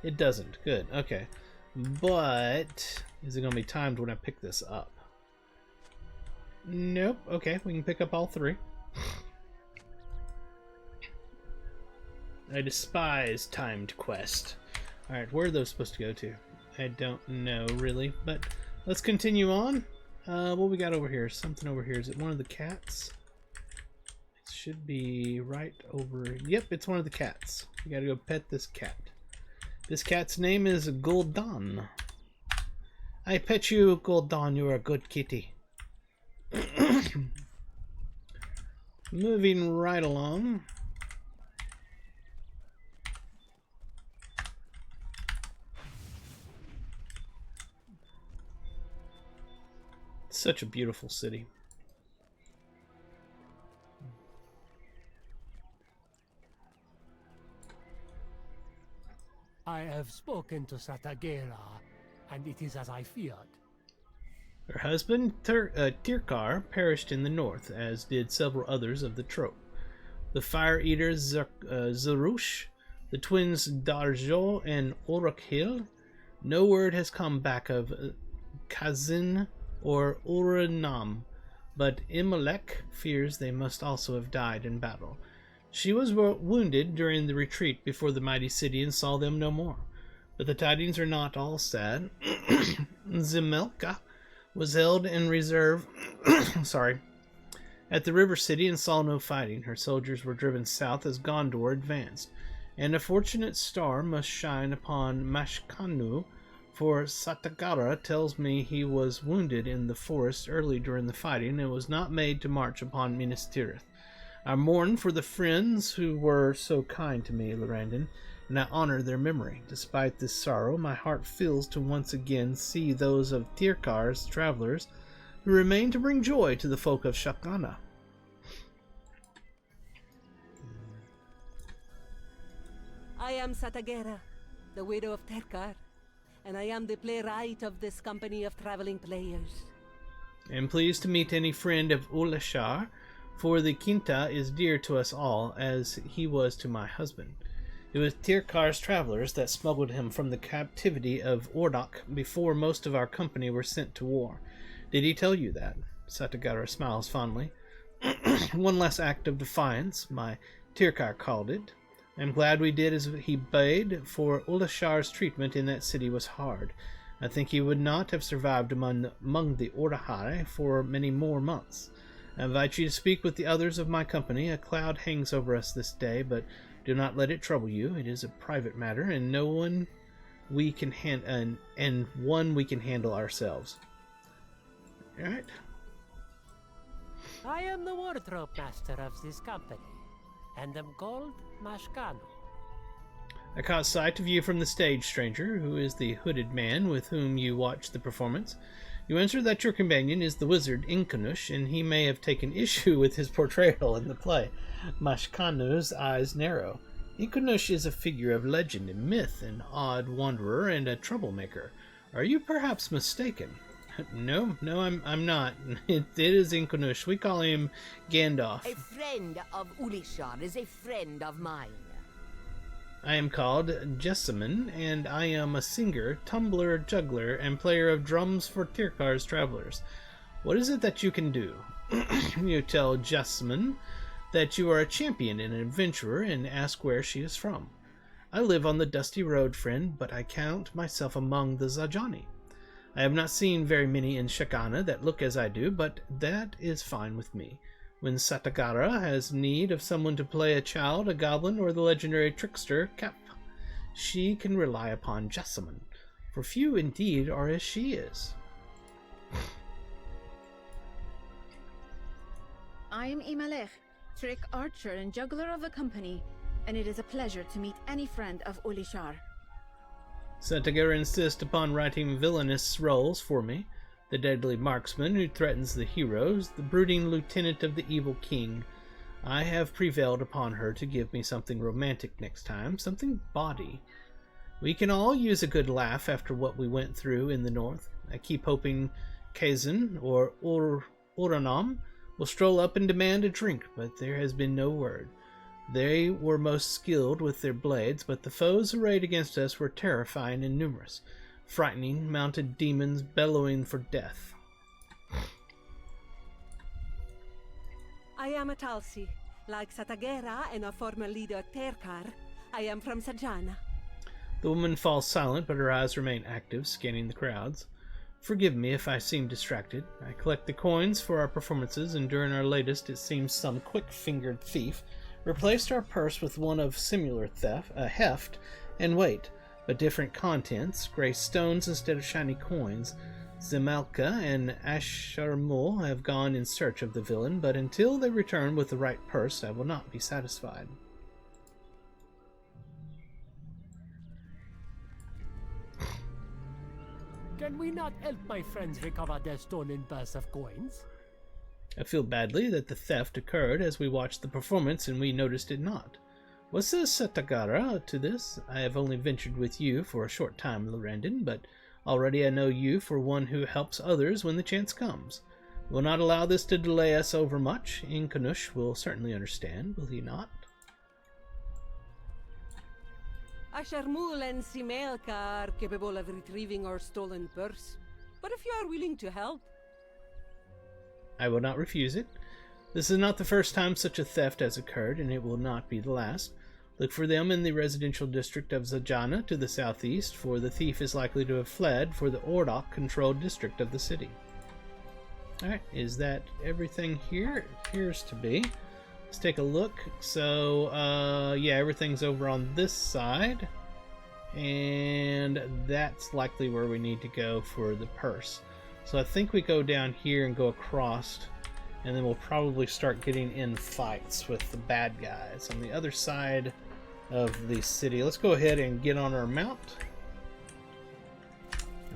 It doesn't. Good. Okay. But is it going to be timed when I pick this up? Nope. Okay, we can pick up all three. I despise timed quest. Alright, where are those supposed to go to? I don't know, really, but let's continue on. What we got over here? Something over here. Is it one of the cats? It should be right over... Yep, it's one of the cats. We gotta go pet this cat. This cat's name is Gul'dan. I pet you, Gul'dan. You're a good kitty. Moving right along. Such a beautiful city. I have spoken to Satagera, and it is as I feared. Her husband, Tirkar, perished in the north, as did several others of the trope. The fire-eater Zarush, the twins Darjo and Orokhil. No word has come back of Kazin or Uranam, but Imelek fears they must also have died in battle. She was wounded during the retreat before the mighty city and saw them no more. But the tidings are not all sad. Zemelka was held in reserve at the river city and saw no fighting. Her soldiers were driven south as Gondor advanced, and a fortunate star must shine upon Mashkanu, for Satagara tells me he was wounded in the forest early during the fighting and was not made to march upon Minas Tirith. I mourn for the friends who were so kind to me, Lorandon, and I honor their memory. Despite this sorrow, my heart fills to once again see those of Tirkar's travelers who remain to bring joy to the folk of Shakana. I am Satagera, the widow of Terkar, and I am the playwright of this company of traveling players. I am pleased to meet any friend of Ulashar, for the Quinta is dear to us all, as he was to my husband. It was Tirkar's travelers that smuggled him from the captivity of Ordok before most of our company were sent to war. Did he tell you that? Satagara smiles fondly. One less act of defiance, my Tirkar called it. I am glad we did as he bade, for Ulashar's treatment in that city was hard. I think he would not have survived among the Ordahai for many more months. I invite you to speak with the others of my company. A cloud hangs over us this day, but do not let it trouble you. It is a private matter, and one we can handle ourselves. All right. I am the wardrobe master of this company, and am called Mashkanu. I caught sight of you from the stage, stranger, who is the hooded man with whom you watched the performance. You answer that your companion is the wizard Inkanush, and he may have taken issue with his portrayal in the play. Mashkanu's eyes narrow. Inkanush is a figure of legend and myth, an odd wanderer and a troublemaker. Are you perhaps mistaken? No, I'm not. It is Inkanush. We call him Gandalf. A friend of Ulishar is a friend of mine. I am called Jessamine, and I am a singer, tumbler, juggler, and player of drums for Tirkar's travelers. What is it that you can do? You tell Jessamine that you are a champion and an adventurer, and ask where she is from. I live on the dusty road, friend, but I count myself among the Zajani. I have not seen very many in Shakana that look as I do, but that is fine with me. When Satagara has need of someone to play a child, a goblin, or the legendary trickster Kep, she can rely upon Jessamine, for few indeed are as she is. I am Imalech, trick archer and juggler of the company, and it is a pleasure to meet any friend of Ulishar. Satagara insists upon writing villainous roles for me. The deadly marksman who threatens the heroes, the brooding lieutenant of the evil king. I have prevailed upon her to give me something romantic next time, something bawdy. We can all use a good laugh after what we went through in the north. I keep hoping Kazan or Uranam will stroll up and demand a drink, but there has been no word. They were most skilled with their blades, but the foes arrayed against us were terrifying and numerous. Frightening, mounted demons bellowing for death. I am a Talsi. Like Satagera and our former leader Terkar, I am from Sajana. The woman falls silent, but her eyes remain active, scanning the crowds. Forgive me if I seem distracted. I collect the coins for our performances, and during our latest, it seems some quick-fingered thief replaced our purse with one of similar heft and weight, but different contents, gray stones instead of shiny coins. Zemalka and Asharmul have gone in search of the villain, but until they return with the right purse, I will not be satisfied. Can we not help my friends recover their stolen purse of coins? I feel badly that the theft occurred as we watched the performance and we noticed it not. Was there Satagara to this? I have only ventured with you for a short time, Lorandon, but already I know you for one who helps others when the chance comes. We'll not allow this to delay us overmuch. Inkanush will certainly understand, will he not? Asharmul and Simelka are capable of retrieving our stolen purse. But if you are willing to help... I will not refuse it. This is not the first time such a theft has occurred, and it will not be the last. Look for them in the residential district of Zajana to the southeast, for the thief is likely to have fled for the Ordok-controlled district of the city. Alright, is that everything here? It appears to be. Let's take a look. So, yeah, everything's over on this side. And that's likely where we need to go for the purse. So I think we go down here and go across, and then we'll probably start getting in fights with the bad guys on the other side of the city. Let's go ahead and get on our mount.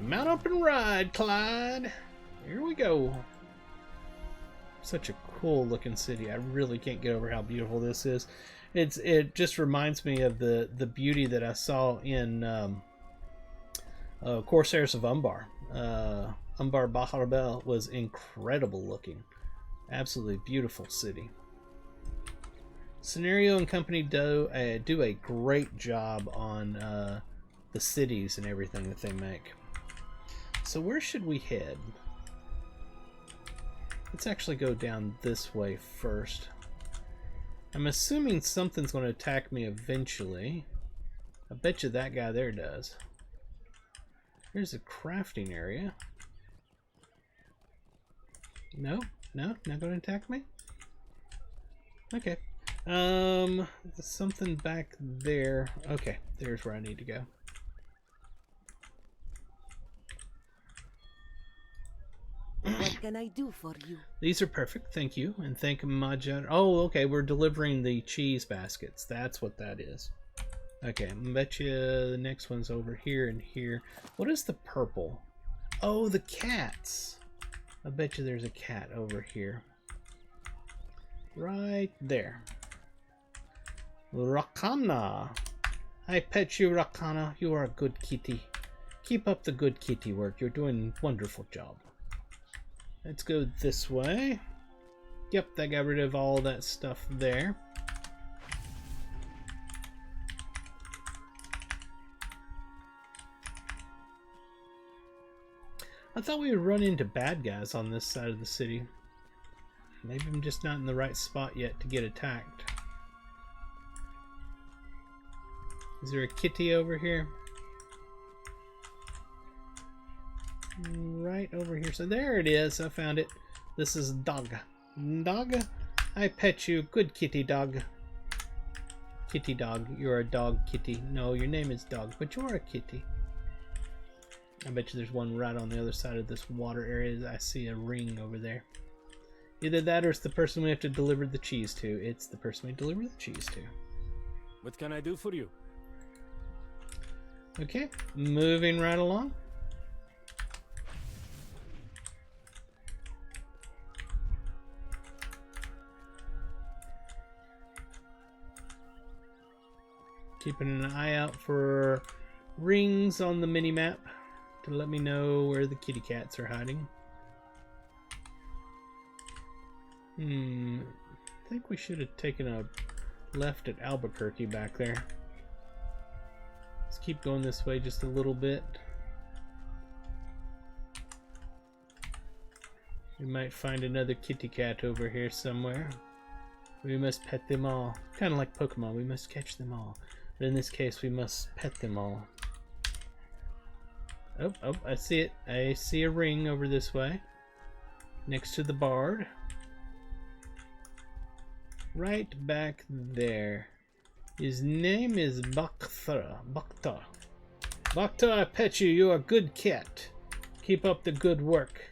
Mount up and ride, Clyde. Here we go. Such a cool looking city. I really can't get over how beautiful this is. It just reminds me of the beauty that I saw in Corsairs of Umbar. Umbar Baharbel was incredible looking. Absolutely beautiful city. Scenario and company do a great job on the cities and everything that they make. So where should we head? Let's actually go down this way first. I'm assuming something's going to attack me eventually. I bet you that guy there does. Here's a crafting area. No, not going to attack me? Okay. There's something back there. Okay, there's where I need to go. What can I do for you? These are perfect, thank you. And thank Majan. Oh, okay, we're delivering the cheese baskets. That's what that is. Okay, I bet you the next one's over here and here. What is the purple? Oh, the cats. I bet you there's a cat over here. Right there. Rakana. I pet you, Rakana. You are a good kitty. Keep up the good kitty work. You're doing a wonderful job. Let's go this way. Yep, that got rid of all that stuff there. I thought we would run into bad guys on this side of the city. Maybe I'm just not in the right spot yet to get attacked. Is there a kitty over here? Right over here. So there it is. I found it. This is dog. Dog, I pet you. Good kitty dog. Kitty dog. You're a dog kitty. No, your name is dog, but you're a kitty. I bet you there's one right on the other side of this water area. I see a ring over there. Either that or it's the person we have to deliver the cheese to. It's the person we deliver the cheese to. What can I do for you? Okay, moving right along. Keeping an eye out for rings on the mini-map to let me know where the kitty cats are hiding. I think we should have taken a left at Albuquerque back there. Let's keep going this way just a little bit. We might find another kitty cat over here somewhere. We must pet them all. Kind of like Pokemon, we must catch them all. But in this case, we must pet them all. Oh, oh, I see it. I see a ring over this way. Next to the bard. Right back there. His name is Bakhtar. Bakhtar, I pet you. You're a good cat. Keep up the good work.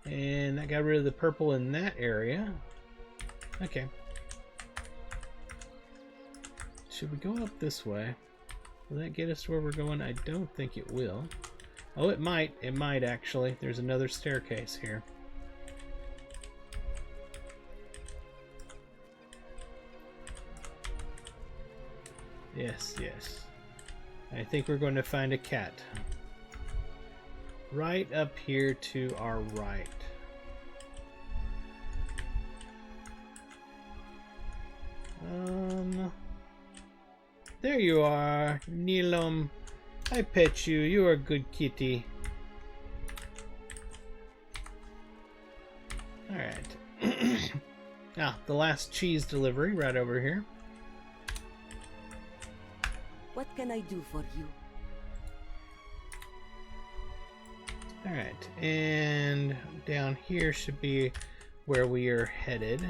And I got rid of the purple in that area. Okay. Should we go up this way? Will that get us to where we're going? I don't think it will. Oh, it might. It might, actually. There's another staircase here. Yes, yes. I think we're going to find a cat. Right up here to our right. There you are, Nilum. I pet you. You're a good kitty. Alright. Ah, the last cheese delivery right over here. What can I do for you? Alright, and down here should be where we are headed.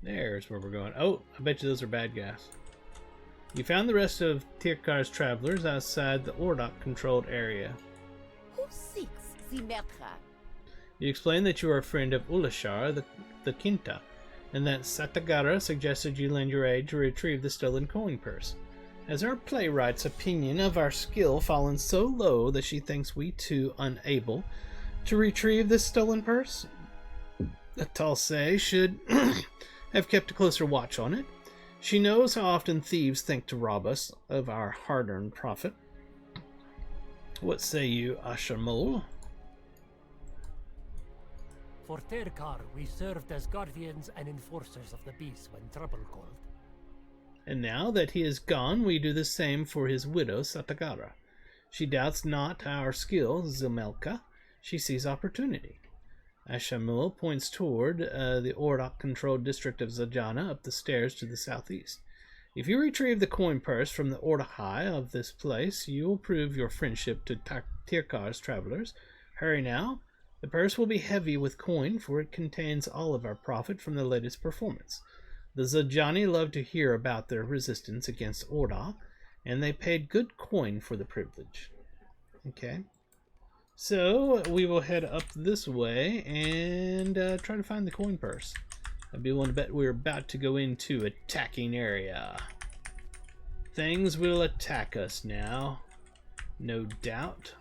There's where we're going. Oh, I bet you those are bad guys. You found the rest of Tirkar's travelers outside the Ordok-controlled area. Who seeks the Mertra? You explained that you are a friend of Ulashar, the Quinta, and that Satagara suggested you lend your aid to retrieve the stolen coin purse. Has our playwright's opinion of our skill fallen so low that she thinks we too unable to retrieve this stolen purse? The Talsay should have kept a closer watch on it. She knows how often thieves think to rob us of our hard-earned profit. What say you, Ashamol? For Terkar, we served as guardians and enforcers of the beast when trouble called. And now that he is gone, we do the same for his widow, Satagara. She doubts not our skill, Zemelka. She sees opportunity. Ashamul points toward the Ordok-controlled district of Zajana up the stairs to the southeast. If you retrieve the coin purse from the Ordahai of this place, you will prove your friendship to Tirkar's travelers. Hurry now. The purse will be heavy with coin, for it contains all of our profit from the latest performance. The Zajani love to hear about their resistance against Orda, and they paid good coin for the privilege. Okay. So, we will head up this way and try to find the coin purse. I'd be willing to bet we're about to go into attacking area. Things will attack us now, no doubt.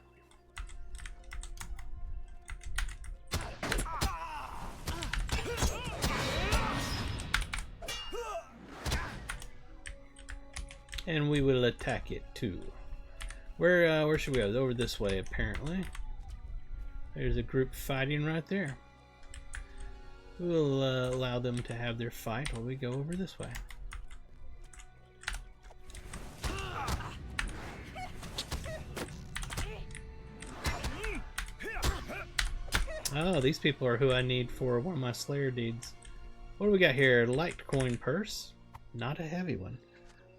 And we will attack it too. Where should we go? Over this way, apparently. There's a group fighting right there. We'll allow them to have their fight while we go over this way. Oh, these people are who I need for one of my Slayer deeds. What do we got here? Light coin purse. Not a heavy one,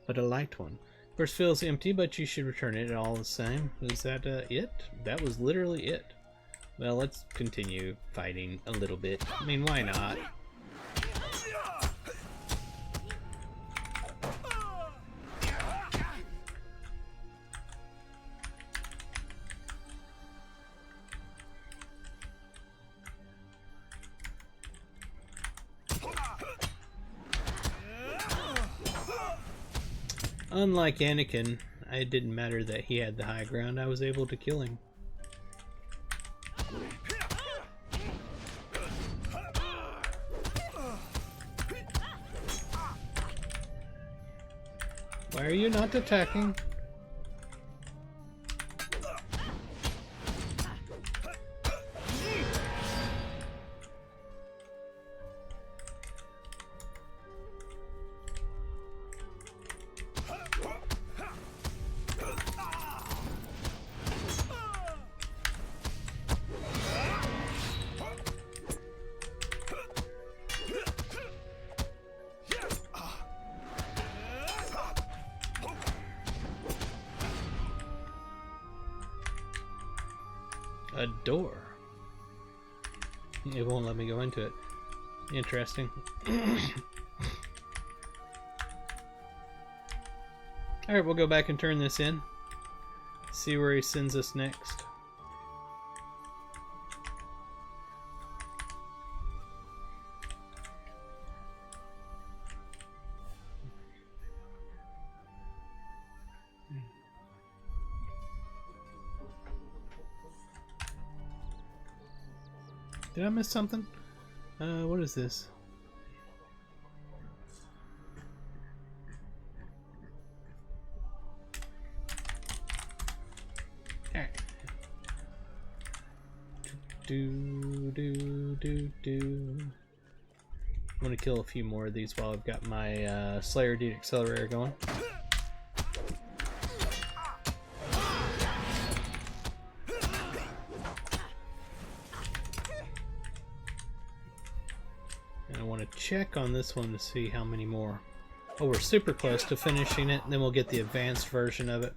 but a light one. Purse feels empty, but you should return it all the same. Is that it? That was literally it. Well, let's continue fighting a little bit. I mean, why not? Unlike Anakin, it didn't matter that he had the high ground. I was able to kill him. Why are you not attacking? A door. It won't let me go into it. Interesting. Alright, we'll go back and turn this in. See where he sends us next. Did I miss something? What is this? Alright. I'm gonna kill a few more of these while I've got my Slayer Deed Accelerator going. Check on this one to see how many more. Oh, we're super close to finishing it, and then we'll get the advanced version of it.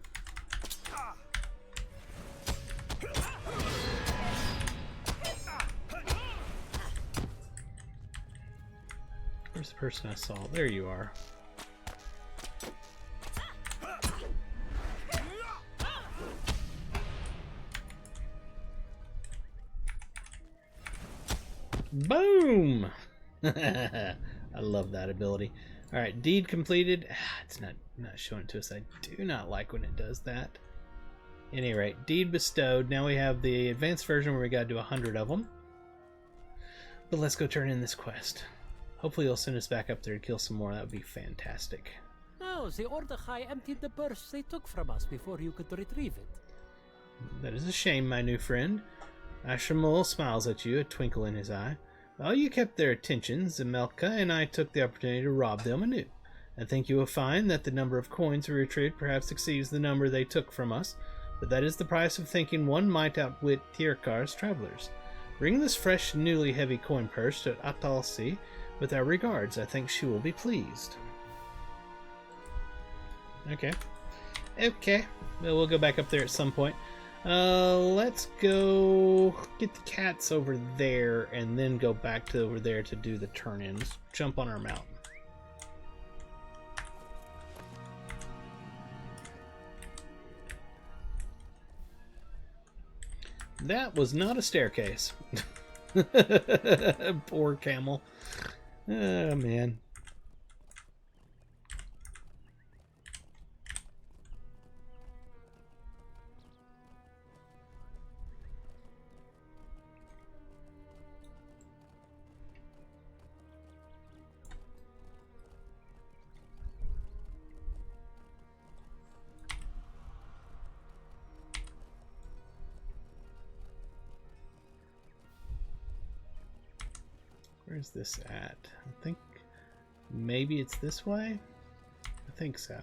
Where's the person I saw? There you are. Boom! I love that ability. Alright, deed completed. It's not showing it to us. I do not like when it does that. At any rate, deed bestowed. Now we have the advanced version where we gotta do 100 of them. But let's go turn in this quest. Hopefully he'll send us back up there to kill some more. That would be fantastic. No, the Ordechai emptied the purse they took from us before you could retrieve it. That is a shame, my new friend. Ashramul smiles at you, a twinkle in his eye. Well, you kept their attention, Zemelka, and I took the opportunity to rob them anew. I think you will find that the number of coins we retrieved perhaps exceeds the number they took from us, but that is the price of thinking one might outwit Tirkar's travelers. Bring this fresh, newly heavy coin purse to Atalsi with our regards. I think she will be pleased. Okay. Okay. Well, we'll go back up there at some point. Let's go get the cats over there and then go back to over there to do the turn-ins. Jump on our mountain. That was not a staircase. Poor camel. Oh, man. Where's this at? I think maybe it's this way? I think so.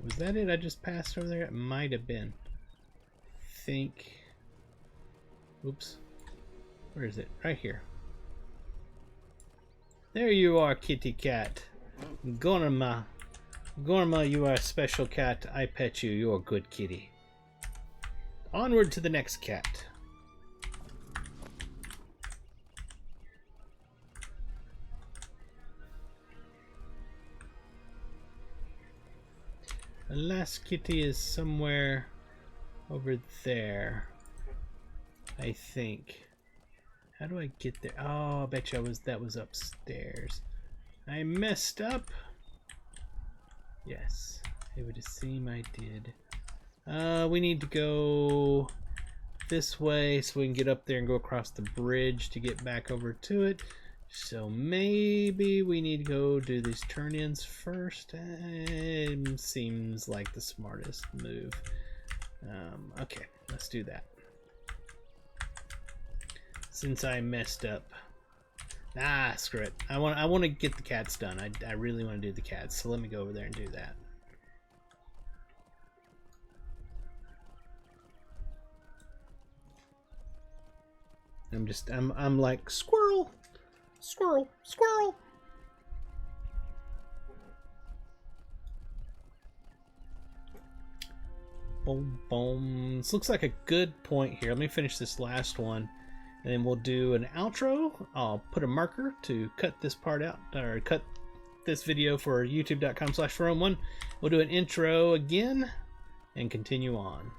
Was that it I just passed over there? It might have been. Think. Oops. Where is it? Right here. There you are, kitty cat. Gorma. Gorma, you are a special cat. I pet you. You're a good kitty. Onward to the next cat. The last kitty is somewhere over there, I think. How do I get there? Oh, I bet you that was upstairs. I messed up. Yes, it would seem I did. We need to go this way so we can get up there and go across the bridge to get back over to it. So maybe we need to go do these turn-ins first. Seems like the smartest move. Okay, let's do that. Since I messed up. Ah, screw it. I want to get the cats done. I really want to do the cats. So let me go over there and do that. I'm like squirrel, squirrel, squirrel. Boom, boom. This looks like a good point here. Let me finish this last one, and then we'll do an outro. I'll put a marker to cut this part out, or cut this video for youtube.com/401. We'll do an intro again and continue on.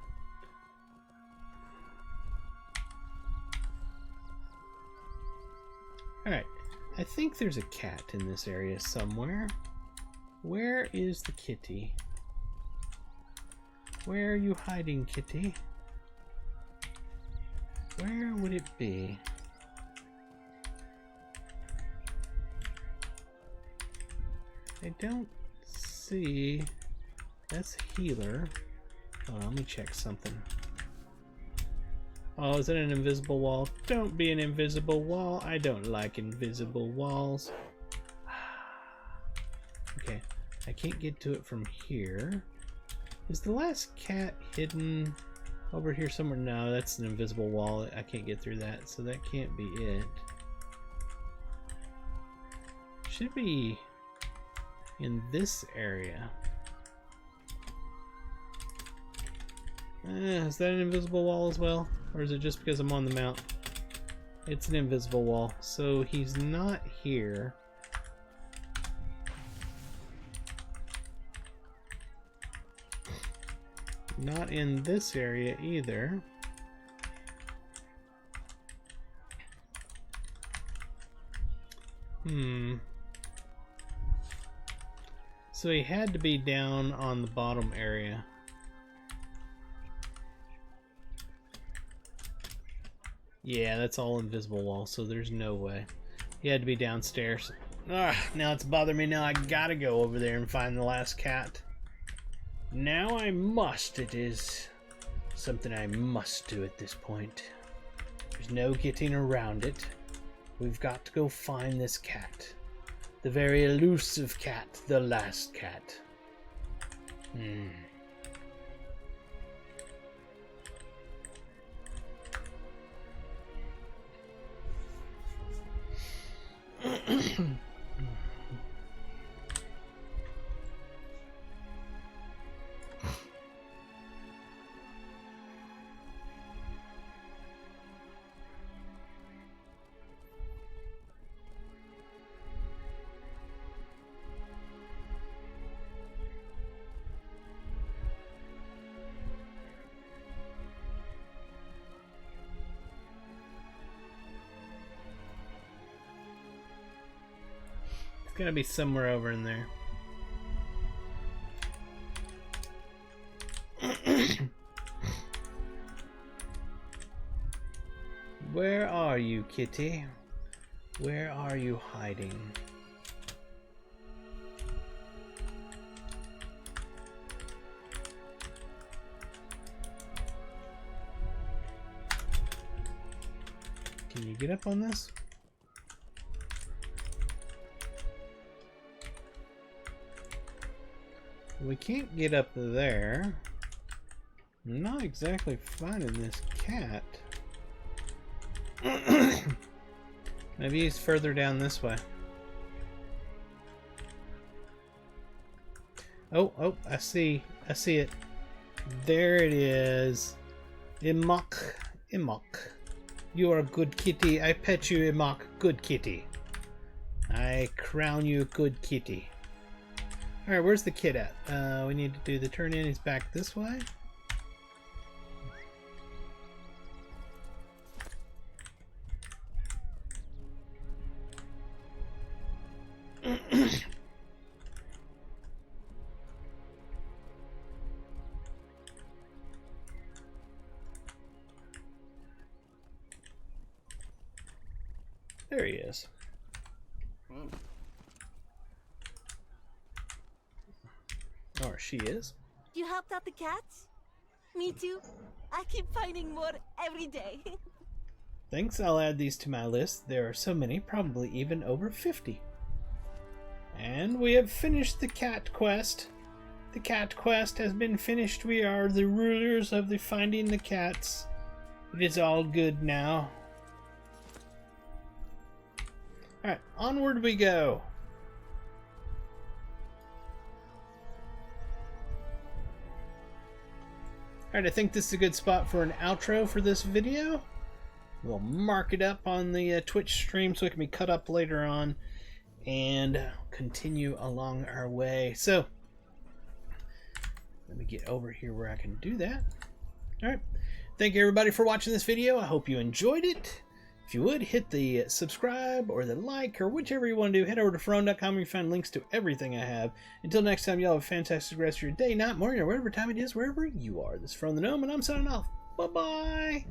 Alright, I think there's a cat in this area somewhere. Where is the kitty? Where are you hiding, kitty? Where would it be? I don't see... That's healer. Hold on, let me check something. Oh, is it an invisible wall? Don't be an invisible wall. I don't like invisible walls. Okay, I can't get to it from here. Is the last cat hidden over here somewhere? No, that's an invisible wall. I can't get through that, so that can't be it. Should be in this area. Is that an invisible wall as well? Or is it just because I'm on the mount? It's an invisible wall, so he's not here. Not in this area either. So he had to be down on the bottom area. Yeah, that's all invisible wall, so there's no way. He had to be downstairs. Ah, now it's bothering me. Now I gotta go over there and find the last cat. Now I must. It is something I must do at this point. There's no getting around it. We've got to go find this cat. The very elusive cat, the last cat. It's gotta be somewhere over in there. Where are you, kitty? Where are you hiding? Can you get up on this? We can't get up there. I'm not exactly finding this cat. Maybe he's further down this way. Oh, I see it. There it is. Imok. You are a good kitty. I pet you, Imok. Good kitty. I crown you good kitty. Alright, where's the kid at? We need to do the turn in. He's back this way. There he is. Or she is. You helped out the cats? Me too. I keep finding more every day. Thanks, I'll add these to my list. There are so many, probably even over 50. And we have finished the cat quest. The cat quest has been finished. We are the rulers of the finding the cats. It is all good now. Alright, onward we go. Alright, I think this is a good spot for an outro for this video. We'll mark it up on the Twitch stream so it can be cut up later on and continue along our way. So, let me get over here where I can do that. Alright, thank you everybody for watching this video. I hope you enjoyed it. If you would, hit the subscribe or the like or whichever you want to do. Head over to Ferone.com where you find links to everything I have. Until next time, y'all have a fantastic rest of your day, night, morning, or whatever time it is, wherever you are. This is Ferone the Gnome, and I'm signing off. Bye-bye!